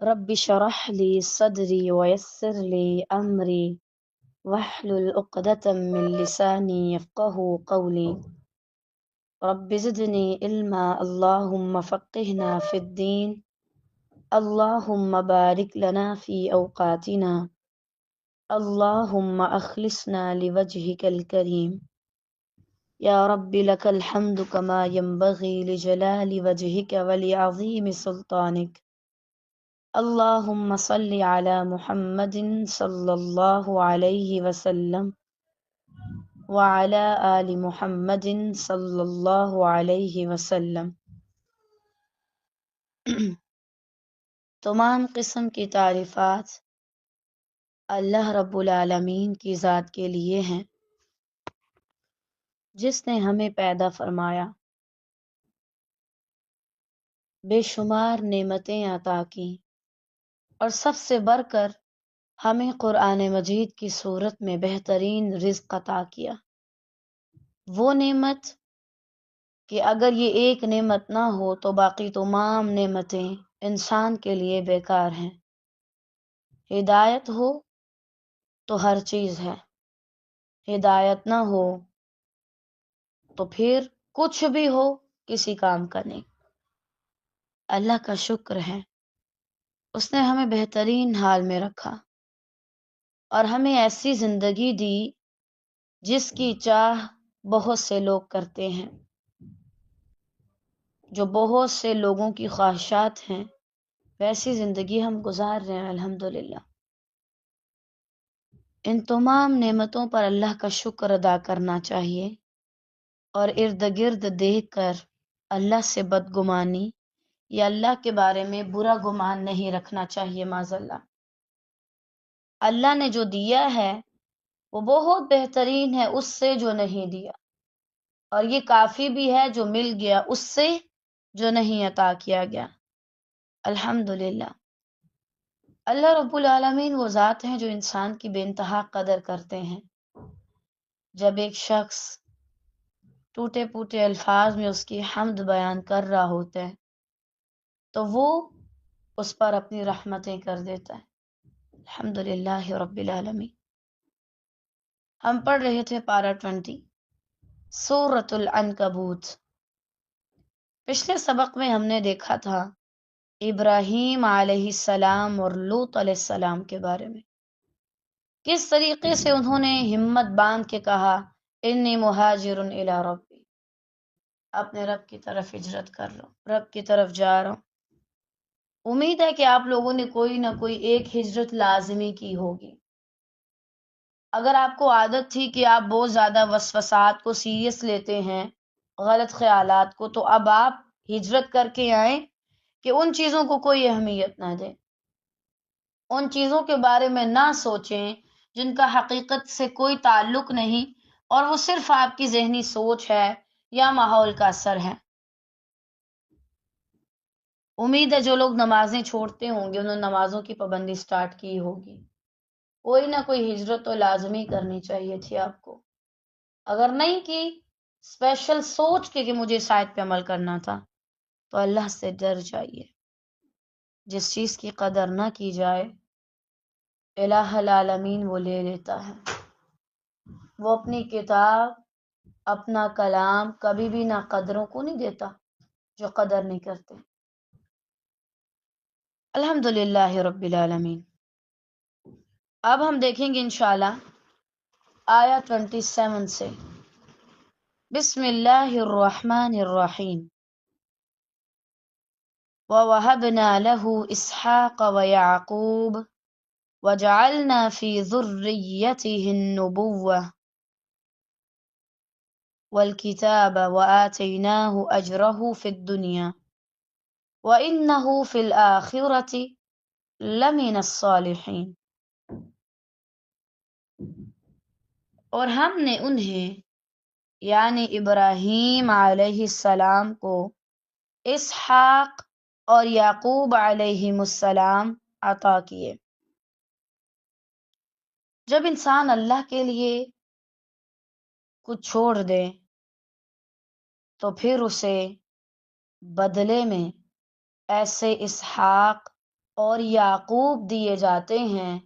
رب شرح لی صدری ویسر لی امری واحلل عقدة من لسانی یفقهوا قولی رب زدنی علما اللهم فقهنا في الدين اللهم بارك لنا في أوقاتنا اللهم أخلصنا لوجهك الكريم يا رب لك الحمد كما ينبغي لجلال وجهك ولعظيم سلطانك اللهم صل على محمد صلى الله عليه وسلم وعلى آل محمد صلى الله عليه وسلم۔ تمام قسم کی تعریفات اللہ رب العالمین کی ذات کے لیے ہیں، جس نے ہمیں پیدا فرمایا، بے شمار نعمتیں عطا کی اور سب سے بڑھ کر ہمیں قرآن مجید کی صورت میں بہترین رزق عطا کیا۔ وہ نعمت کہ اگر یہ ایک نعمت نہ ہو تو باقی تمام نعمتیں انسان کے لیے بیکار ہیں۔ ہدایت ہو تو ہر چیز ہے، ہدایت نہ ہو تو پھر کچھ بھی ہو کسی کام کا نہیں۔ اللہ کا شکر ہے، اس نے ہمیں بہترین حال میں رکھا اور ہمیں ایسی زندگی دی جس کی چاہ بہت سے لوگ کرتے ہیں، جو بہت سے لوگوں کی خواہشات ہیں، ویسی زندگی ہم گزار رہے ہیں الحمدللہ۔ ان تمام نعمتوں پر اللہ کا شکر ادا کرنا چاہیے اور ارد گرد دیکھ کر اللہ سے بدگمانی یا اللہ کے بارے میں برا گمان نہیں رکھنا چاہیے۔ معاذ اللہ، اللہ نے جو دیا ہے وہ بہت بہترین ہے اس سے جو نہیں دیا، اور یہ کافی بھی ہے جو مل گیا اس سے جو نہیں عطا کیا گیا۔ الحمدللہ، اللہ رب العالمین وہ ذات ہیں جو انسان کی بے انتہا قدر کرتے ہیں۔ جب ایک شخص ٹوٹے پوٹے الفاظ میں اس کی حمد بیان کر رہا ہوتا ہے تو وہ اس پر اپنی رحمتیں کر دیتا ہے۔ الحمدللہ رب العالمین۔ ہم پڑھ رہے تھے پارہ 20 سورۃ العنکبوت۔ پچھلے سبق میں ہم نے دیکھا تھا ابراہیم علیہ السلام اور لوط علیہ السلام کے بارے میں، کس طریقے سے انہوں نے ہمت باندھ کے کہا انی مہاجر الی ربی، اپنے رب کی طرف ہجرت کر رہا ہوں، رب کی طرف جا رہا ہوں۔ امید ہے کہ آپ لوگوں نے کوئی نہ کوئی ایک ہجرت لازمی کی ہوگی۔ اگر آپ کو عادت تھی کہ آپ بہت زیادہ وسوسات کو سیریس لیتے ہیں، غلط خیالات کو، تو اب آپ ہجرت کر کے آئیں کہ ان چیزوں کو کوئی اہمیت نہ دیں، ان چیزوں کے بارے میں نہ سوچیں جن کا حقیقت سے کوئی تعلق نہیں اور وہ صرف آپ کی ذہنی سوچ ہے یا ماحول کا اثر ہے۔ امید ہے جو لوگ نمازیں چھوڑتے ہوں گے انہوں نے نمازوں کی پابندی سٹارٹ کی ہوگی۔ کوئی نہ کوئی ہجرت تو لازمی کرنی چاہیے تھی آپ کو، اگر نہیں کی اسپیشل سوچ کے کہ مجھے اس آیت پہ عمل کرنا تھا، تو اللہ سے ڈر جائیے۔ جس چیز کی قدر نہ کی جائے الہ العالمین وہ لے لیتا ہے۔ وہ اپنی کتاب، اپنا کلام کبھی بھی نہ قدروں کو نہیں دیتا جو قدر نہیں کرتے۔ الحمدللہ رب العالمین۔ اب ہم دیکھیں گے انشاءاللہ آیہ 27 سے۔ بسم اللہ الرحمن الرحیم۔ وَوَهَبْنَا لَهُ إِسْحَاقَ وَيَعْقُوبَ وَجَعَلْنَا فِي ذُرِّيَّتِهِ النُّبُوَّةَ وَالْكِتَابَ وَآتَيْنَاهُ أَجْرَهُ فِي الدُّنْيَا وَإِنَّهُ فِي الْآخِرَةِ لَمِنَ الصَّالِحِينَ۔ اور ہم نے انہیں یعنی ابراہیم علیہ السلام کو اسحاق اور یعقوب علیہ السلام عطا کیے۔ جب انسان اللہ کے لیے کچھ چھوڑ دے تو پھر اسے بدلے میں ایسے اسحاق اور یعقوب دیے جاتے ہیں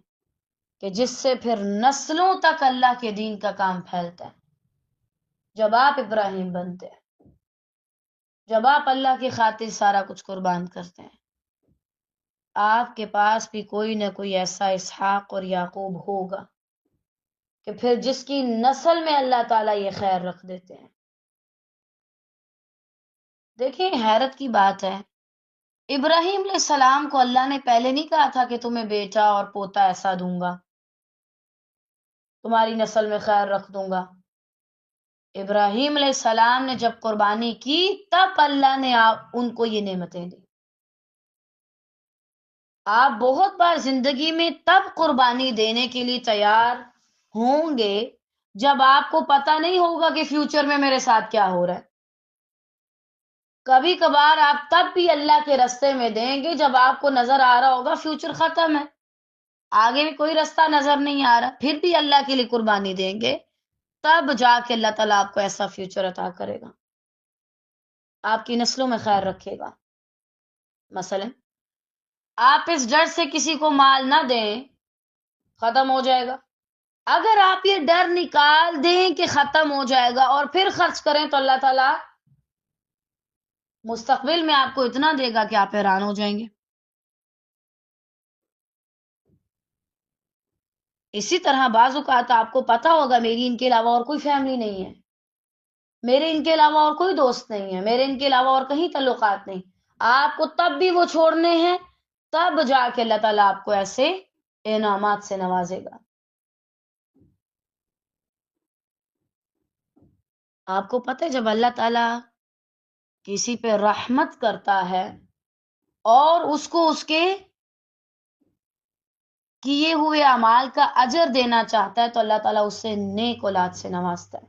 کہ جس سے پھر نسلوں تک اللہ کے دین کا کام پھیلتا ہے. جب آپ ابراہیم بنتے ہیں، جب آپ اللہ کی خاطر سارا کچھ قربان کرتے ہیں، آپ کے پاس بھی کوئی نہ کوئی ایسا اسحاق اور یعقوب ہوگا کہ پھر جس کی نسل میں اللہ تعالیٰ یہ خیر رکھ دیتے ہیں. دیکھیں حیرت کی بات ہے، ابراہیم علیہ السلام کو اللہ نے پہلے نہیں کہا تھا کہ تمہیں بیٹا اور پوتا ایسا دوں گا، تمہاری نسل میں خیر رکھ دوں گا. ابراہیم علیہ السلام نے جب قربانی کی تب اللہ نے ان کو یہ نعمتیں دی. آپ بہت بار زندگی میں تب قربانی دینے کے لیے تیار ہوں گے جب آپ کو پتہ نہیں ہوگا کہ فیوچر میں میرے ساتھ کیا ہو رہا ہے. کبھی کبھار آپ تب بھی اللہ کے رستے میں دیں گے جب آپ کو نظر آ رہا ہوگا فیوچر ختم ہے، آگے بھی کوئی رستہ نظر نہیں آ رہا، پھر بھی اللہ کے لیے قربانی دیں گے، تب جا کے اللہ تعالیٰ آپ کو ایسا فیوچر عطا کرے گا، آپ کی نسلوں میں خیر رکھے گا. مثلا آپ اس ڈر سے کسی کو مال نہ دیں، ختم ہو جائے گا. اگر آپ یہ ڈر نکال دیں کہ ختم ہو جائے گا اور پھر خرچ کریں تو اللہ تعالیٰ مستقبل میں آپ کو اتنا دے گا کہ آپ حیران ہو جائیں گے. اسی طرح بعض اوقات آپ کو پتا ہوگا میری ان کے علاوہ اور کوئی فیملی نہیں ہے، میرے ان کے علاوہ اور کوئی دوست نہیں ہے، میرے ان کے علاوہ اور کہیں تعلقات نہیں، آپ کو تب بھی وہ چھوڑنے ہیں، تب جا کے اللہ تعالیٰ آپ کو ایسے انعامات سے نوازے گا. آپ کو پتہ ہے جب اللہ تعالیٰ کسی پہ رحمت کرتا ہے اور اس کو اس کے کیے ہوئے اعمال کا اجر دینا چاہتا ہے تو اللہ تعالیٰ اس سے نیک اولاد سے نوازتا ہے.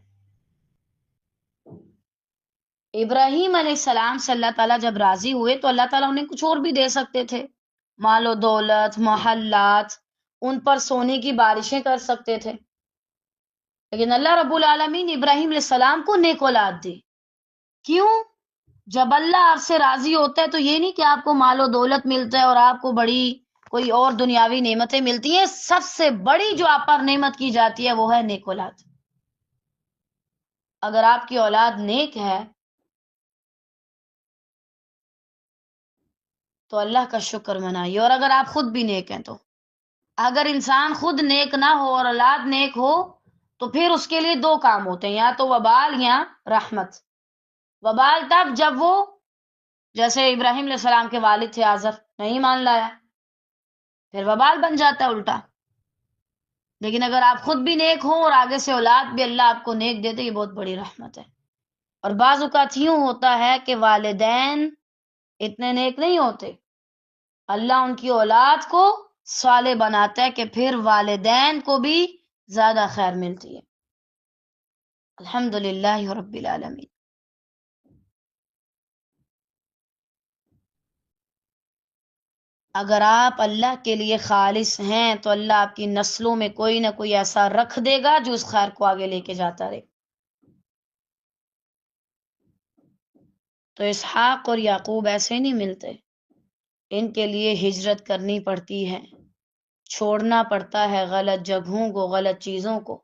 ابراہیم علیہ السلام سے اللہ تعالیٰ جب راضی ہوئے تو اللہ تعالیٰ انہیں کچھ اور بھی دے سکتے تھے، مال و دولت، محلات، ان پر سونے کی بارشیں کر سکتے تھے، لیکن اللہ رب العالمین ابراہیم علیہ السلام کو نیک اولاد دی. کیوں؟ جب اللہ آپ سے راضی ہوتا ہے تو یہ نہیں کہ آپ کو مال و دولت ملتا ہے اور آپ کو بڑی کوئی اور دنیاوی نعمتیں ملتی ہیں، سب سے بڑی جو آپ پر نعمت کی جاتی ہے وہ ہے نیک اولاد. اگر آپ کی اولاد نیک ہے تو اللہ کا شکر منائیے، اور اگر آپ خود بھی نیک ہیں تو اگر انسان خود نیک نہ ہو اور اولاد نیک ہو تو پھر اس کے لیے دو کام ہوتے ہیں، یا تو وبال یا رحمت. وبال تب جب وہ جیسے ابراہیم علیہ السلام کے والد تھے آزر، نہیں مان لایا، پھر وبال بن جاتا ہے الٹا. لیکن اگر آپ خود بھی نیک ہوں اور آگے سے اولاد بھی اللہ آپ کو نیک دے دے، یہ بہت بڑی رحمت ہے. اور بعض اوقات یوں ہوتا ہے کہ والدین اتنے نیک نہیں ہوتے، اللہ ان کی اولاد کو صالح بناتا ہے کہ پھر والدین کو بھی زیادہ خیر ملتی ہے. الحمدللہ رب العالمین. اگر آپ اللہ کے لیے خالص ہیں تو اللہ آپ کی نسلوں میں کوئی نہ کوئی ایسا رکھ دے گا جو اس خیر کو آگے لے کے جاتا رہے. تو اسحاق اور یعقوب ایسے نہیں ملتے، ان کے لیے ہجرت کرنی پڑتی ہے، چھوڑنا پڑتا ہے غلط جگہوں کو، غلط چیزوں کو،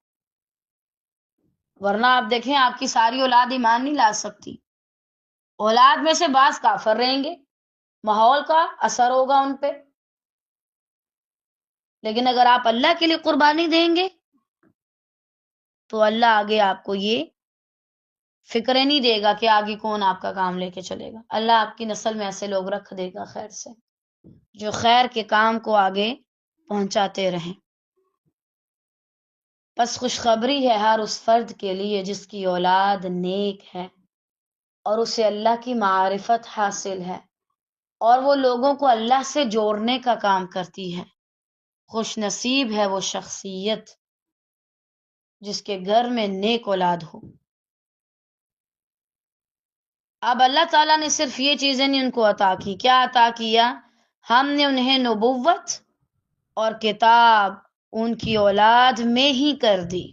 ورنہ آپ دیکھیں آپ کی ساری اولاد ایمان نہیں لا سکتی. اولاد میں سے بعض کافر رہیں گے، ماحول کا اثر ہوگا ان پہ، لیکن اگر آپ اللہ کے لیے قربانی دیں گے تو اللہ آگے آپ کو یہ فکرے نہیں دے گا کہ آگے کون آپ کا کام لے کے چلے گا. اللہ آپ کی نسل میں ایسے لوگ رکھ دے گا خیر سے، جو خیر کے کام کو آگے پہنچاتے رہیں. بس خوشخبری ہے ہر اس فرد کے لیے جس کی اولاد نیک ہے اور اسے اللہ کی معرفت حاصل ہے اور وہ لوگوں کو اللہ سے جوڑنے کا کام کرتی ہے. خوش نصیب ہے وہ شخصیت جس کے گھر میں نیک اولاد ہو. اب اللہ تعالیٰ نے صرف یہ چیزیں نہیں ان کو عطا کی، کیا عطا کیا؟ ہم نے انہیں نبوت اور کتاب ان کی اولاد میں ہی کر دی.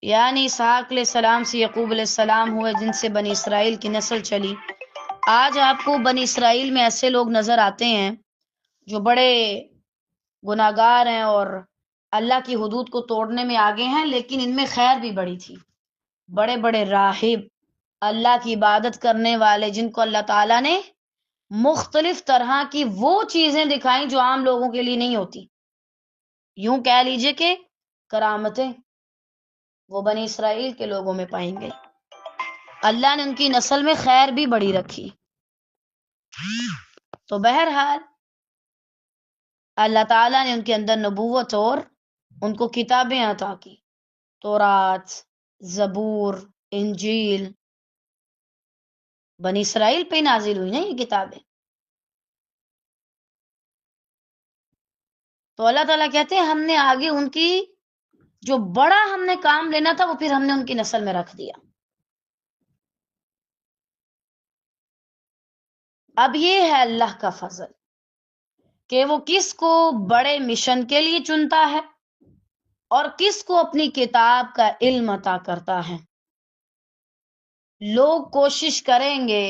یعنی اسحاق علیہ السلام سے یعقوب علیہ السلام ہوئے جن سے بنی اسرائیل کی نسل چلی. آج آپ کو بنی اسرائیل میں ایسے لوگ نظر آتے ہیں جو بڑے گناہگار ہیں اور اللہ کی حدود کو توڑنے میں آگے ہیں، لیکن ان میں خیر بھی بڑی تھی. بڑے بڑے راہب، اللہ کی عبادت کرنے والے، جن کو اللہ تعالیٰ نے مختلف طرح کی وہ چیزیں دکھائیں جو عام لوگوں کے لیے نہیں ہوتی. یوں کہہ لیجئے کہ کرامتیں وہ بنی اسرائیل کے لوگوں میں پائیں گے. اللہ نے ان کی نسل میں خیر بھی بڑی رکھی. تو بہرحال اللہ تعالیٰ نے ان کے اندر نبوت اور ان کو کتابیں عطا کی. تورات، زبور، انجیل بنی اسرائیل پہ نازل ہوئی نا یہ کتابیں. تو اللہ تعالیٰ کہتے ہیں ہم نے آگے ان کی جو بڑا ہم نے کام لینا تھا وہ پھر ہم نے ان کی نسل میں رکھ دیا. اب یہ ہے اللہ کا فضل کہ وہ کس کو بڑے مشن کے لیے چنتا ہے اور کس کو اپنی کتاب کا علم عطا کرتا ہے. لوگ کوشش کریں گے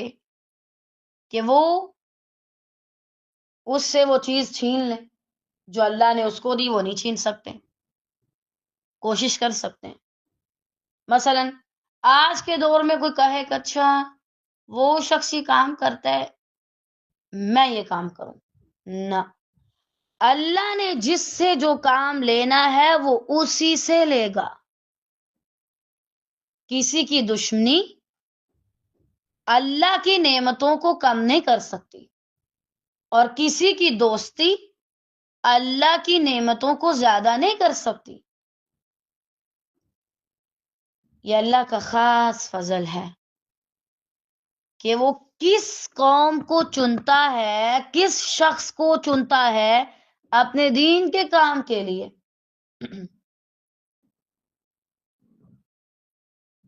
کہ وہ اس سے وہ چیز چھین لیں جو اللہ نے اس کو دی، وہ نہیں چھین سکتے. کوشش کر سکتے ہیں. مثلا آج کے دور میں کوئی کہے کہ اچھا وہ شخص یہ کام کرتا ہے میں یہ کام کروں، نہ. اللہ نے جس سے جو کام لینا ہے وہ اسی سے لے گا. کسی کی دشمنی اللہ کی نعمتوں کو کم نہیں کر سکتی اور کسی کی دوستی اللہ کی نعمتوں کو زیادہ نہیں کر سکتی. یہ اللہ کا خاص فضل ہے کہ وہ کس قوم کو چنتا ہے، کس شخص کو چنتا ہے اپنے دین کے کام کے لیے.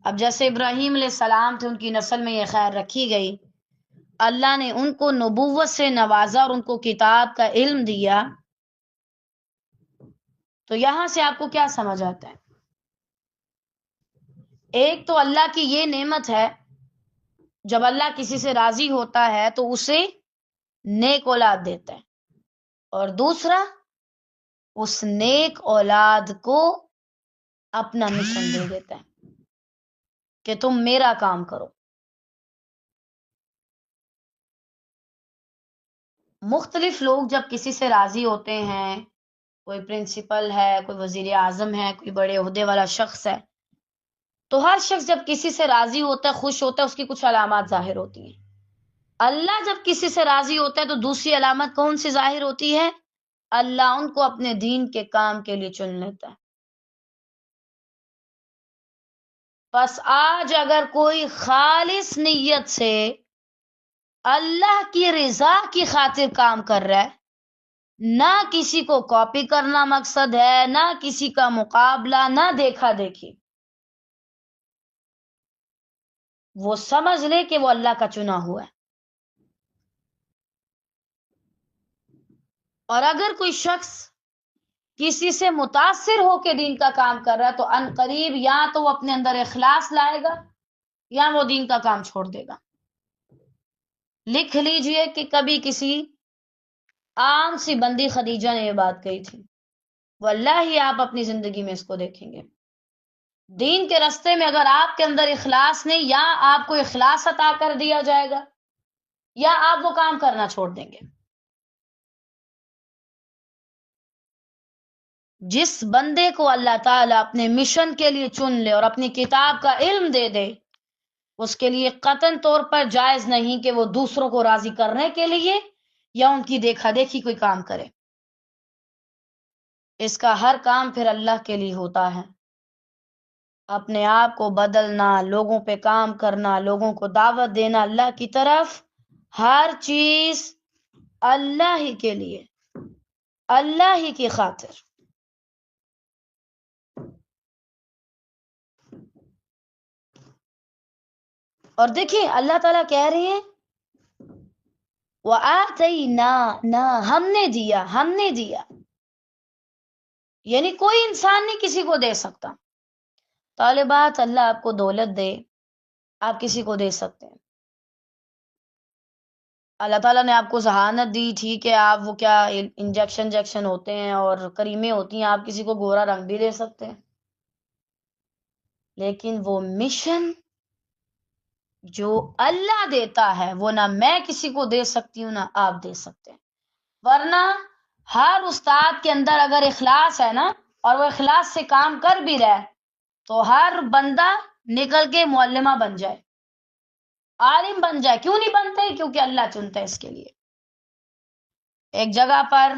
اب جیسے ابراہیم علیہ السلام تھے، ان کی نسل میں یہ خیر رکھی گئی. اللہ نے ان کو نبوت سے نوازا اور ان کو کتاب کا علم دیا. تو یہاں سے آپ کو کیا سمجھ آتا ہے؟ ایک تو اللہ کی یہ نعمت ہے جب اللہ کسی سے راضی ہوتا ہے تو اسے نیک اولاد دیتا ہے، اور دوسرا اس نیک اولاد کو اپنا مشن دے دیتا ہے کہ تم میرا کام کرو. مختلف لوگ جب کسی سے راضی ہوتے ہیں، کوئی پرنسپل ہے، کوئی وزیر اعظم ہے، کوئی بڑے عہدے والا شخص ہے، تو ہر شخص جب کسی سے راضی ہوتا ہے، خوش ہوتا ہے، اس کی کچھ علامات ظاہر ہوتی ہیں. اللہ جب کسی سے راضی ہوتا ہے تو دوسری علامت کون سی ظاہر ہوتی ہے؟ اللہ ان کو اپنے دین کے کام کے لیے چن لیتا ہے. بس آج اگر کوئی خالص نیت سے اللہ کی رضا کی خاطر کام کر رہا ہے، نہ کسی کو کاپی کرنا مقصد ہے، نہ کسی کا مقابلہ، نہ دیکھا دیکھی، وہ سمجھ لے کہ وہ اللہ کا چنا ہوا ہے. اور اگر کوئی شخص کسی سے متاثر ہو کے دین کا کام کر رہا ہے تو ان قریب یا تو وہ اپنے اندر اخلاص لائے گا یا وہ دین کا کام چھوڑ دے گا. لکھ لیجئے کہ کبھی کسی عام سی بندی خدیجہ نے یہ بات کہی تھی. واللہ آپ اپنی زندگی میں اس کو دیکھیں گے. دین کے رستے میں اگر آپ کے اندر اخلاص نہیں، یا آپ کو اخلاص عطا کر دیا جائے گا یا آپ وہ کام کرنا چھوڑ دیں گے. جس بندے کو اللہ تعالیٰ اپنے مشن کے لیے چن لے اور اپنی کتاب کا علم دے دے، اس کے لیے قطعاً طور پر جائز نہیں کہ وہ دوسروں کو راضی کرنے کے لیے یا ان کی دیکھا دیکھی کوئی کام کرے. اس کا ہر کام پھر اللہ کے لیے ہوتا ہے. اپنے آپ کو بدلنا، لوگوں پہ کام کرنا، لوگوں کو دعوت دینا اللہ کی طرف، ہر چیز اللہ ہی کے لیے، اللہ ہی کی خاطر. اور دیکھیں اللہ تعالیٰ کہہ رہے ہیں وَآتَيْنَا، ہم نے دیا، یعنی کوئی انسان نہیں کسی کو دے سکتا. طالبات اللہ آپ کو دولت دے، آپ کسی کو دے سکتے ہیں. اللہ تعالیٰ نے آپ کو ذہانت دی، ٹھیک ہے، آپ وہ کیا انجیکشن ہوتے ہیں اور کریمیں ہوتی ہیں، آپ کسی کو گورا رنگ بھی دے سکتے ہیں، لیکن وہ مشن جو اللہ دیتا ہے وہ نہ میں کسی کو دے سکتی ہوں نہ آپ دے سکتے ہیں. ورنہ ہر استاد کے اندر اگر اخلاص ہے نا، اور وہ اخلاص سے کام کر بھی رہا ہے، تو ہر بندہ نکل کے معلمہ بن جائے، عالم بن جائے. کیوں نہیں بنتے؟ کیونکہ اللہ چنتا ہے اس کے لیے. ایک جگہ پر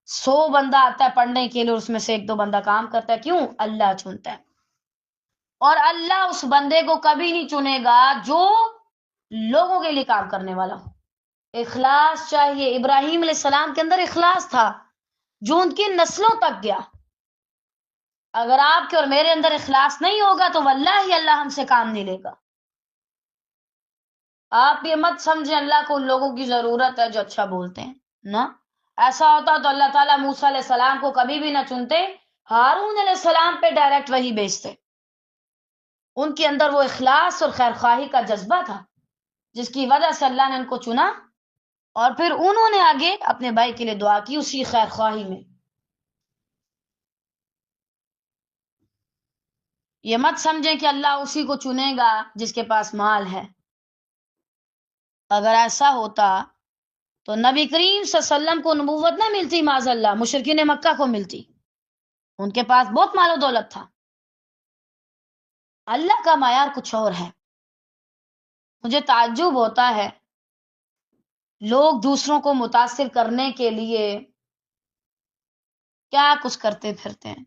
100 بندہ آتا ہے پڑھنے کے لیے، اس میں سے 1-2 بندہ کام کرتا ہے. کیوں؟ اللہ چنتا ہے. اور اللہ اس بندے کو کبھی نہیں چنے گا جو لوگوں کے لیے کام کرنے والا ہو. اخلاص چاہیے. ابراہیم علیہ السلام کے اندر اخلاص تھا جو ان کی نسلوں تک گیا. اگر آپ کے اور میرے اندر اخلاص نہیں ہوگا تو واللہ اللہ ہم سے کام نہیں لے گا. آپ یہ مت سمجھیں اللہ کو ان لوگوں کی ضرورت ہے جو اچھا بولتے ہیں، نہ. ایسا ہوتا تو اللہ تعالیٰ موسیٰ علیہ السلام کو کبھی بھی نہ چنتے، ہارون علیہ السلام پہ ڈائریکٹ وہی بھیجتے. ان کے اندر وہ اخلاص اور خیر خواہی کا جذبہ تھا جس کی وجہ سے اللہ نے ان کو چنا، اور پھر انہوں نے آگے اپنے بھائی کے لیے دعا کی اسی خیر خواہی میں. یہ مت سمجھیں کہ اللہ اسی کو چنے گا جس کے پاس مال ہے. اگر ایسا ہوتا تو نبی کریم صلی اللہ علیہ وسلم کو نبوت نہ ملتی، معاذ اللہ مشرکین مکہ کو ملتی. ان کے پاس بہت مال و دولت تھا. اللہ کا معیار کچھ اور ہے. مجھے تعجب ہوتا ہے لوگ دوسروں کو متاثر کرنے کے لیے کیا کچھ کرتے پھرتے ہیں.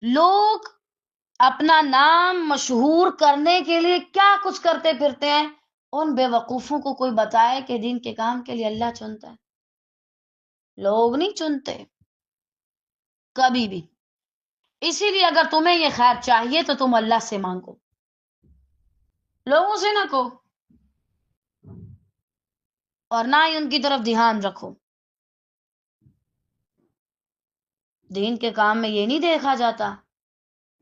لوگ اپنا نام مشہور کرنے کے لیے کیا کچھ کرتے پھرتے ہیں. ان بے وقوفوں کو کوئی بتائے کہ دین کے کام کے لیے اللہ چنتا ہے. لوگ نہیں چنتے کبھی بھی. اسی لیے اگر تمہیں یہ خیر چاہیے تو تم اللہ سے مانگو، لوگوں سے نہ کہو، اور نہ ہی ان کی طرف دھیان رکھو. دین کے کام میں یہ نہیں دیکھا جاتا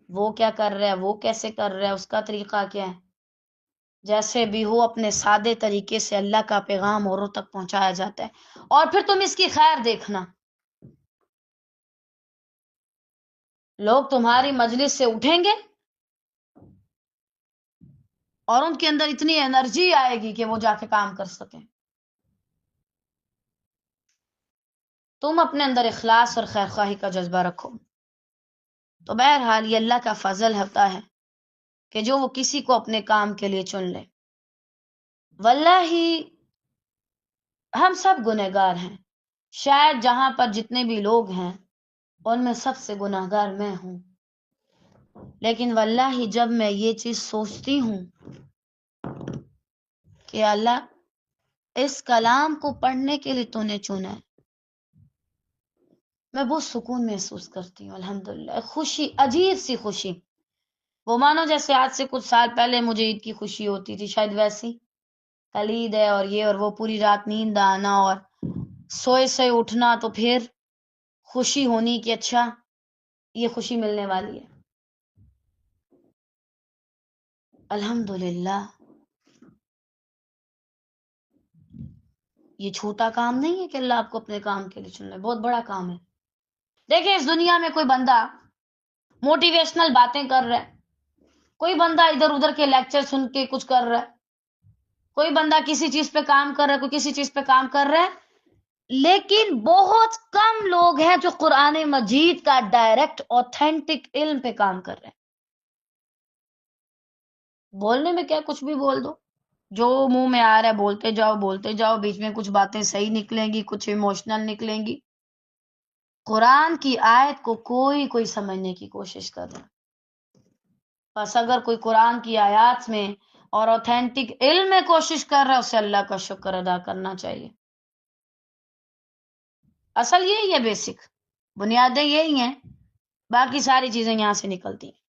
وہ کیا کر رہا ہے، وہ کیسے کر رہا ہے، اس کا طریقہ کیا ہے. جیسے بھی ہو اپنے سادے طریقے سے اللہ کا پیغام اوروں تک پہنچایا جاتا ہے، اور پھر تم اس کی خیر دیکھنا. لوگ تمہاری مجلس سے اٹھیں گے اور ان کے اندر اتنی انرجی آئے گی کہ وہ جا کے کام کر سکیں. تم اپنے اندر اخلاص اور خیر خواہی کا جذبہ رکھو. تو بہرحال یہ اللہ کا فضل ہوتا ہے کہ جو وہ کسی کو اپنے کام کے لیے چن لے. واللہ ہم سب گنہگار ہیں. شاید جہاں پر جتنے بھی لوگ ہیں ان میں سب سے گنہگار میں ہوں. لیکن واللہ جب میں یہ چیز سوچتی ہوں کہ اللہ اس کلام کو پڑھنے کے لیے تو نے چنا ہے، میں بہت سکون محسوس کرتی ہوں. الحمدللہ خوشی، عجیب سی خوشی. وہ مانو جیسے آج سے کچھ سال پہلے مجھے عید کی خوشی ہوتی تھی، شاید ویسی. کل عید ہے اور یہ اور وہ، پوری رات نیند آنا اور سوئے سے اٹھنا تو پھر خوشی ہونی کہ اچھا یہ خوشی ملنے والی ہے. الحمدللہ یہ چھوٹا کام نہیں ہے کہ اللہ آپ کو اپنے کام کے لیے چن لے، بہت بڑا کام ہے. دیکھیں اس دنیا میں کوئی بندہ موٹیویشنل باتیں کر رہا ہے، کوئی بندہ ادھر ادھر کے لیکچر سن کے کچھ کر رہا ہے، کوئی بندہ کسی چیز پہ کام کر رہا ہے، کوئی کسی چیز پہ کام کر رہا ہے، لیکن بہت کم لوگ ہیں جو قرآن مجید کا ڈائریکٹ اوتھینٹک علم پہ کام کر رہے ہیں. بولنے میں کیا کچھ بھی بول دو، جو منہ میں آ رہا ہے بولتے جاؤ، بیچ میں کچھ باتیں صحیح نکلیں گی، کچھ ایموشنل نکلیں گی. قرآن کی آیت کو کوئی سمجھنے کی کوشش کر رہا ہے. بس اگر کوئی قرآن کی آیات میں اور اوتھینٹک علم میں کوشش کر رہا ہے، اسے اللہ کا شکر ادا کرنا چاہیے. اصل یہی ہے، بیسک بنیادیں یہی ہیں، باقی ساری چیزیں یہاں سے نکلتی ہیں.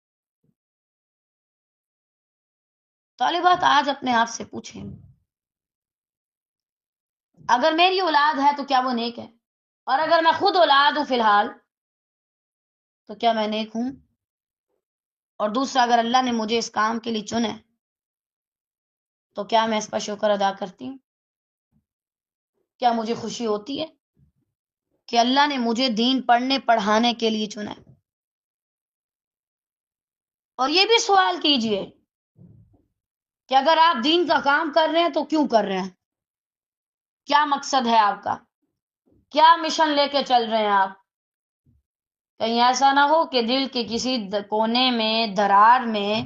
طالبات آج اپنے آپ سے پوچھیں اگر میری اولاد ہے تو کیا وہ نیک ہے، اور اگر میں خود اولاد ہوں فی الحال تو کیا میں نیک ہوں. اور دوسرا، اگر اللہ نے مجھے اس کام کے لیے چنے تو کیا میں اس پر شکر ادا کرتی ہوں. کیا مجھے خوشی ہوتی ہے کہ اللہ نے مجھے دین پڑھنے پڑھانے کے لیے چنا ہے؟ اور یہ بھی سوال کیجئے کہ اگر آپ دین کا کام کر رہے ہیں تو کیوں کر رہے ہیں؟ کیا مقصد ہے آپ کا؟ کیا مشن لے کے چل رہے ہیں آپ؟ کہیں ایسا نہ ہو کہ دل کے کسی کونے میں درار میں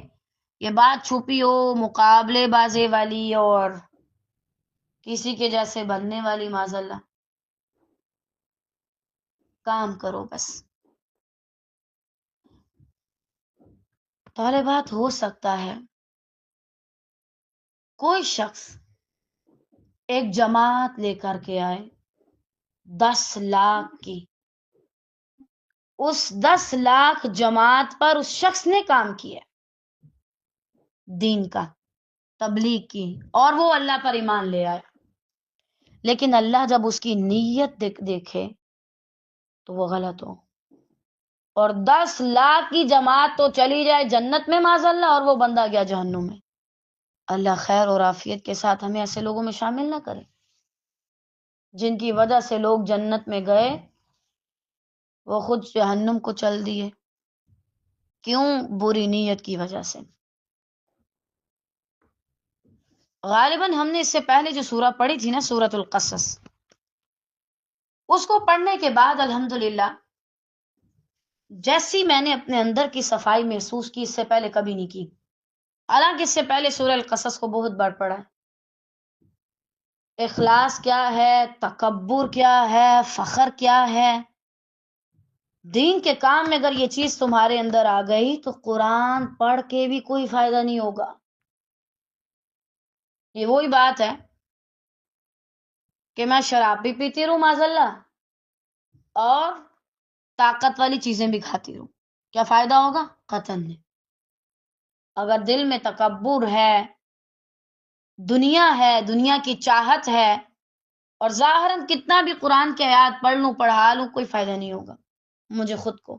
یہ بات چھپی ہو، مقابلے بازی والی اور کسی کے جیسے بننے والی، معاذ اللہ۔ کام کرو بس۔ طالبات، ہو سکتا ہے کوئی شخص ایک جماعت لے کر کے آئے 10 لاکھ کی، اس 10 لاکھ جماعت پر اس شخص نے کام کیا دین کا، تبلیغ کی، اور وہ اللہ پر ایمان لے آئے، لیکن اللہ جب اس کی نیت دیکھے تو وہ غلط ہو، اور 10 لاکھ کی جماعت تو چلی جائے جنت میں معاذ اللہ، اور وہ بندہ گیا جہنم میں۔ اللہ خیر اور عافیت کے ساتھ ہمیں ایسے لوگوں میں شامل نہ کرے جن کی وجہ سے لوگ جنت میں گئے، وہ خود جہنم کو چل دیے۔ کیوں؟ بری نیت کی وجہ سے۔ غالباً ہم نے اس سے پہلے جو سورہ پڑھی تھی نا، سورۃ القصص، اس کو پڑھنے کے بعد الحمدللہ جیسی میں نے اپنے اندر کی صفائی محسوس کی، اس سے پہلے کبھی نہیں کی۔ حالانکہ اس سے پہلے سورہ القصص کو بہت بار پڑھا ہے۔ اخلاص کیا ہے، تکبر کیا ہے، فخر کیا ہے، دین کے کام میں اگر یہ چیز تمہارے اندر آ گئی تو قرآن پڑھ کے بھی کوئی فائدہ نہیں ہوگا۔ یہ وہی بات ہے کہ میں شراب بھی پیتی رہوں معاذ اللہ اور طاقت والی چیزیں بھی کھاتی رہوں، کیا فائدہ ہوگا؟ قطعاً نہیں۔ اگر دل میں تکبر ہے، دنیا ہے، دنیا کی چاہت ہے، اور ظاہراً کتنا بھی قرآن کے آیات پڑھ لوں پڑھا لوں، کوئی فائدہ نہیں ہوگا مجھے خود کو۔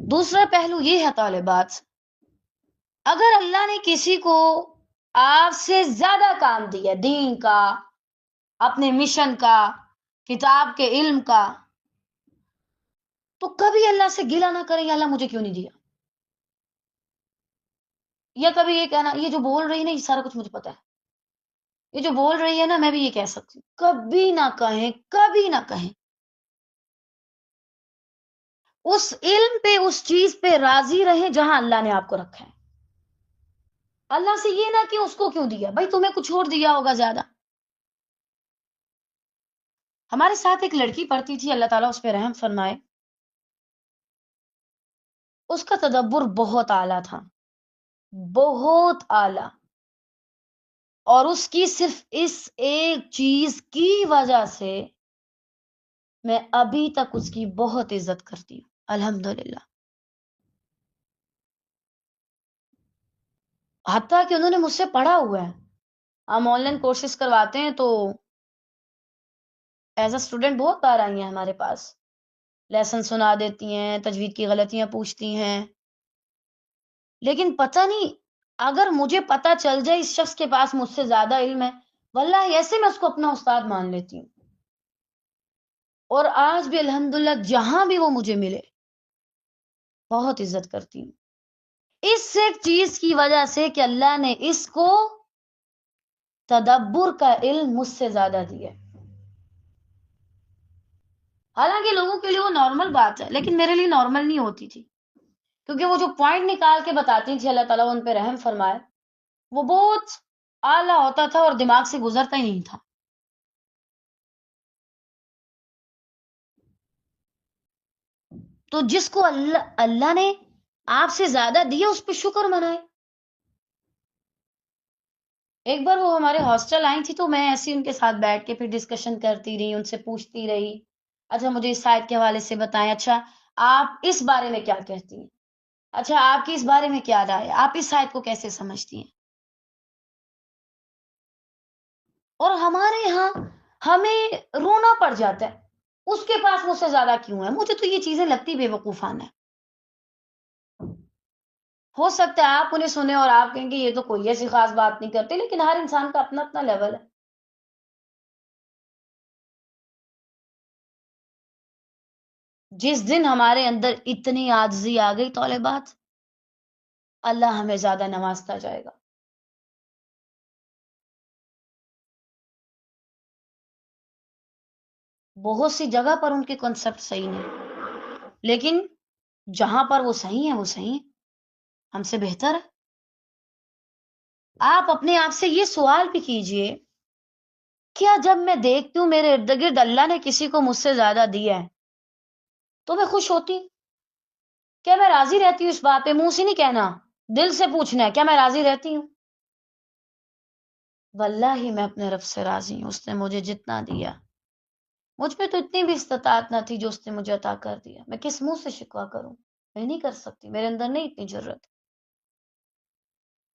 دوسرا پہلو یہ ہے طالبات، اگر اللہ نے کسی کو آپ سے زیادہ کام دیا دین کا، اپنے مشن کا، کتاب کے علم کا، تو کبھی اللہ سے گلہ نہ کریں یا اللہ مجھے کیوں نہیں دیا، یا کبھی یہ کہنا یہ جو بول رہی ہے نا یہ سارا کچھ مجھے پتا ہے، یہ جو بول رہی ہے نا میں بھی یہ کہہ سکتی ہوں، کبھی نہ کہیں، کبھی نہ کہیں۔ اس علم پہ، اس چیز پہ راضی رہیں جہاں اللہ نے آپ کو رکھا ہے۔ اللہ سے یہ نہ کہ اس کو کیوں دیا، بھائی تمہیں کچھ اور دیا ہوگا زیادہ۔ ہمارے ساتھ ایک لڑکی پڑھتی تھی، اللہ تعالیٰ اس پہ رحم فرمائے، اس کا تدبر بہت اعلیٰ تھا، بہت اعلیٰ، اور اس کی صرف اس ایک چیز کی وجہ سے میں ابھی تک اس کی بہت عزت کرتی ہوں الحمدللہ۔ حتیٰ کہ انہوں نے مجھ سے پڑھا ہوا ہے، ہم آن لائن کورسز کرواتے ہیں تو ایز اے اسٹوڈنٹ بہت بار آئی ہیں ہمارے پاس، لیسن سنا دیتی ہیں، تجوید کی غلطیاں پوچھتی ہیں، لیکن پتہ نہیں اگر مجھے پتہ چل جائے اس شخص کے پاس مجھ سے زیادہ علم ہے، واللہ ایسے میں اس کو اپنا استاد مان لیتی ہوں، اور آج بھی الحمدللہ جہاں بھی وہ مجھے ملے بہت عزت کرتی ہوں، اس ایک چیز کی وجہ سے کہ اللہ نے اس کو تدبر کا علم مجھ سے زیادہ دیا۔ حالانکہ لوگوں کے لیے وہ نارمل بات ہے، لیکن میرے لیے نارمل نہیں ہوتی تھی، کیونکہ وہ جو پوائنٹ نکال کے بتاتی تھی، اللہ تعالیٰ ان پہ رحم فرمائے، وہ بہت اعلیٰ ہوتا تھا اور دماغ سے گزرتا ہی نہیں تھا۔ تو جس کو اللہ نے آپ سے زیادہ دیا اس پہ شکر منائے۔ ایک بار وہ ہمارے ہاسٹل آئی تھی تو میں ایسی ان کے ساتھ بیٹھ کے پھر ڈسکشن کرتی رہی، ان سے پوچھتی رہی، اچھا مجھے اس آیت کے حوالے سے بتائیں، اچھا آپ اس بارے میں کیا کہتی ہیں، اچھا آپ کی اس بارے میں کیا رائے ہے، آپ اس آیت کو کیسے سمجھتی ہیں۔ اور ہمارے ہاں ہمیں رونا پڑ جاتا ہے اس کے پاس مجھ سے زیادہ کیوں ہے، مجھے تو یہ چیزیں لگتی بے وقوفانہ ہے۔ ہو سکتا ہے آپ انہیں سنیں اور آپ کہیں کہ یہ تو کوئی ایسی خاص بات نہیں کرتے، لیکن ہر انسان کا اپنا اپنا لیول ہے. جس دن ہمارے اندر اتنی عاجزی آ گئی طالبات، اللہ ہمیں زیادہ نوازتا جائے گا. بہت سی جگہ پر ان کے کنسپٹ صحیح نہیں، لیکن جہاں پر وہ صحیح ہیں وہ صحیح ہیں، ہم سے بہتر ہے. آپ اپنے آپ سے یہ سوال بھی کیجئے، کیا جب میں دیکھتی ہوں میرے ارد گرد اللہ نے کسی کو مجھ سے زیادہ دیا ہے تو میں خوش ہوتی ہوں؟ کیا میں راضی رہتی ہوں اس بات پہ؟ منہ سے نہیں کہنا، دل سے پوچھنا ہے، کیا میں راضی رہتی ہوں؟ واللہ میں اپنے رب سے راضی ہوں. اس نے مجھے جتنا دیا، مجھ پہ تو اتنی بھی استطاعت نہ تھی جو اس نے مجھے عطا کر دیا. میں کس منہ سے شکوہ کروں؟ میں نہیں کر سکتی، میرے اندر نہیں اتنی جرت.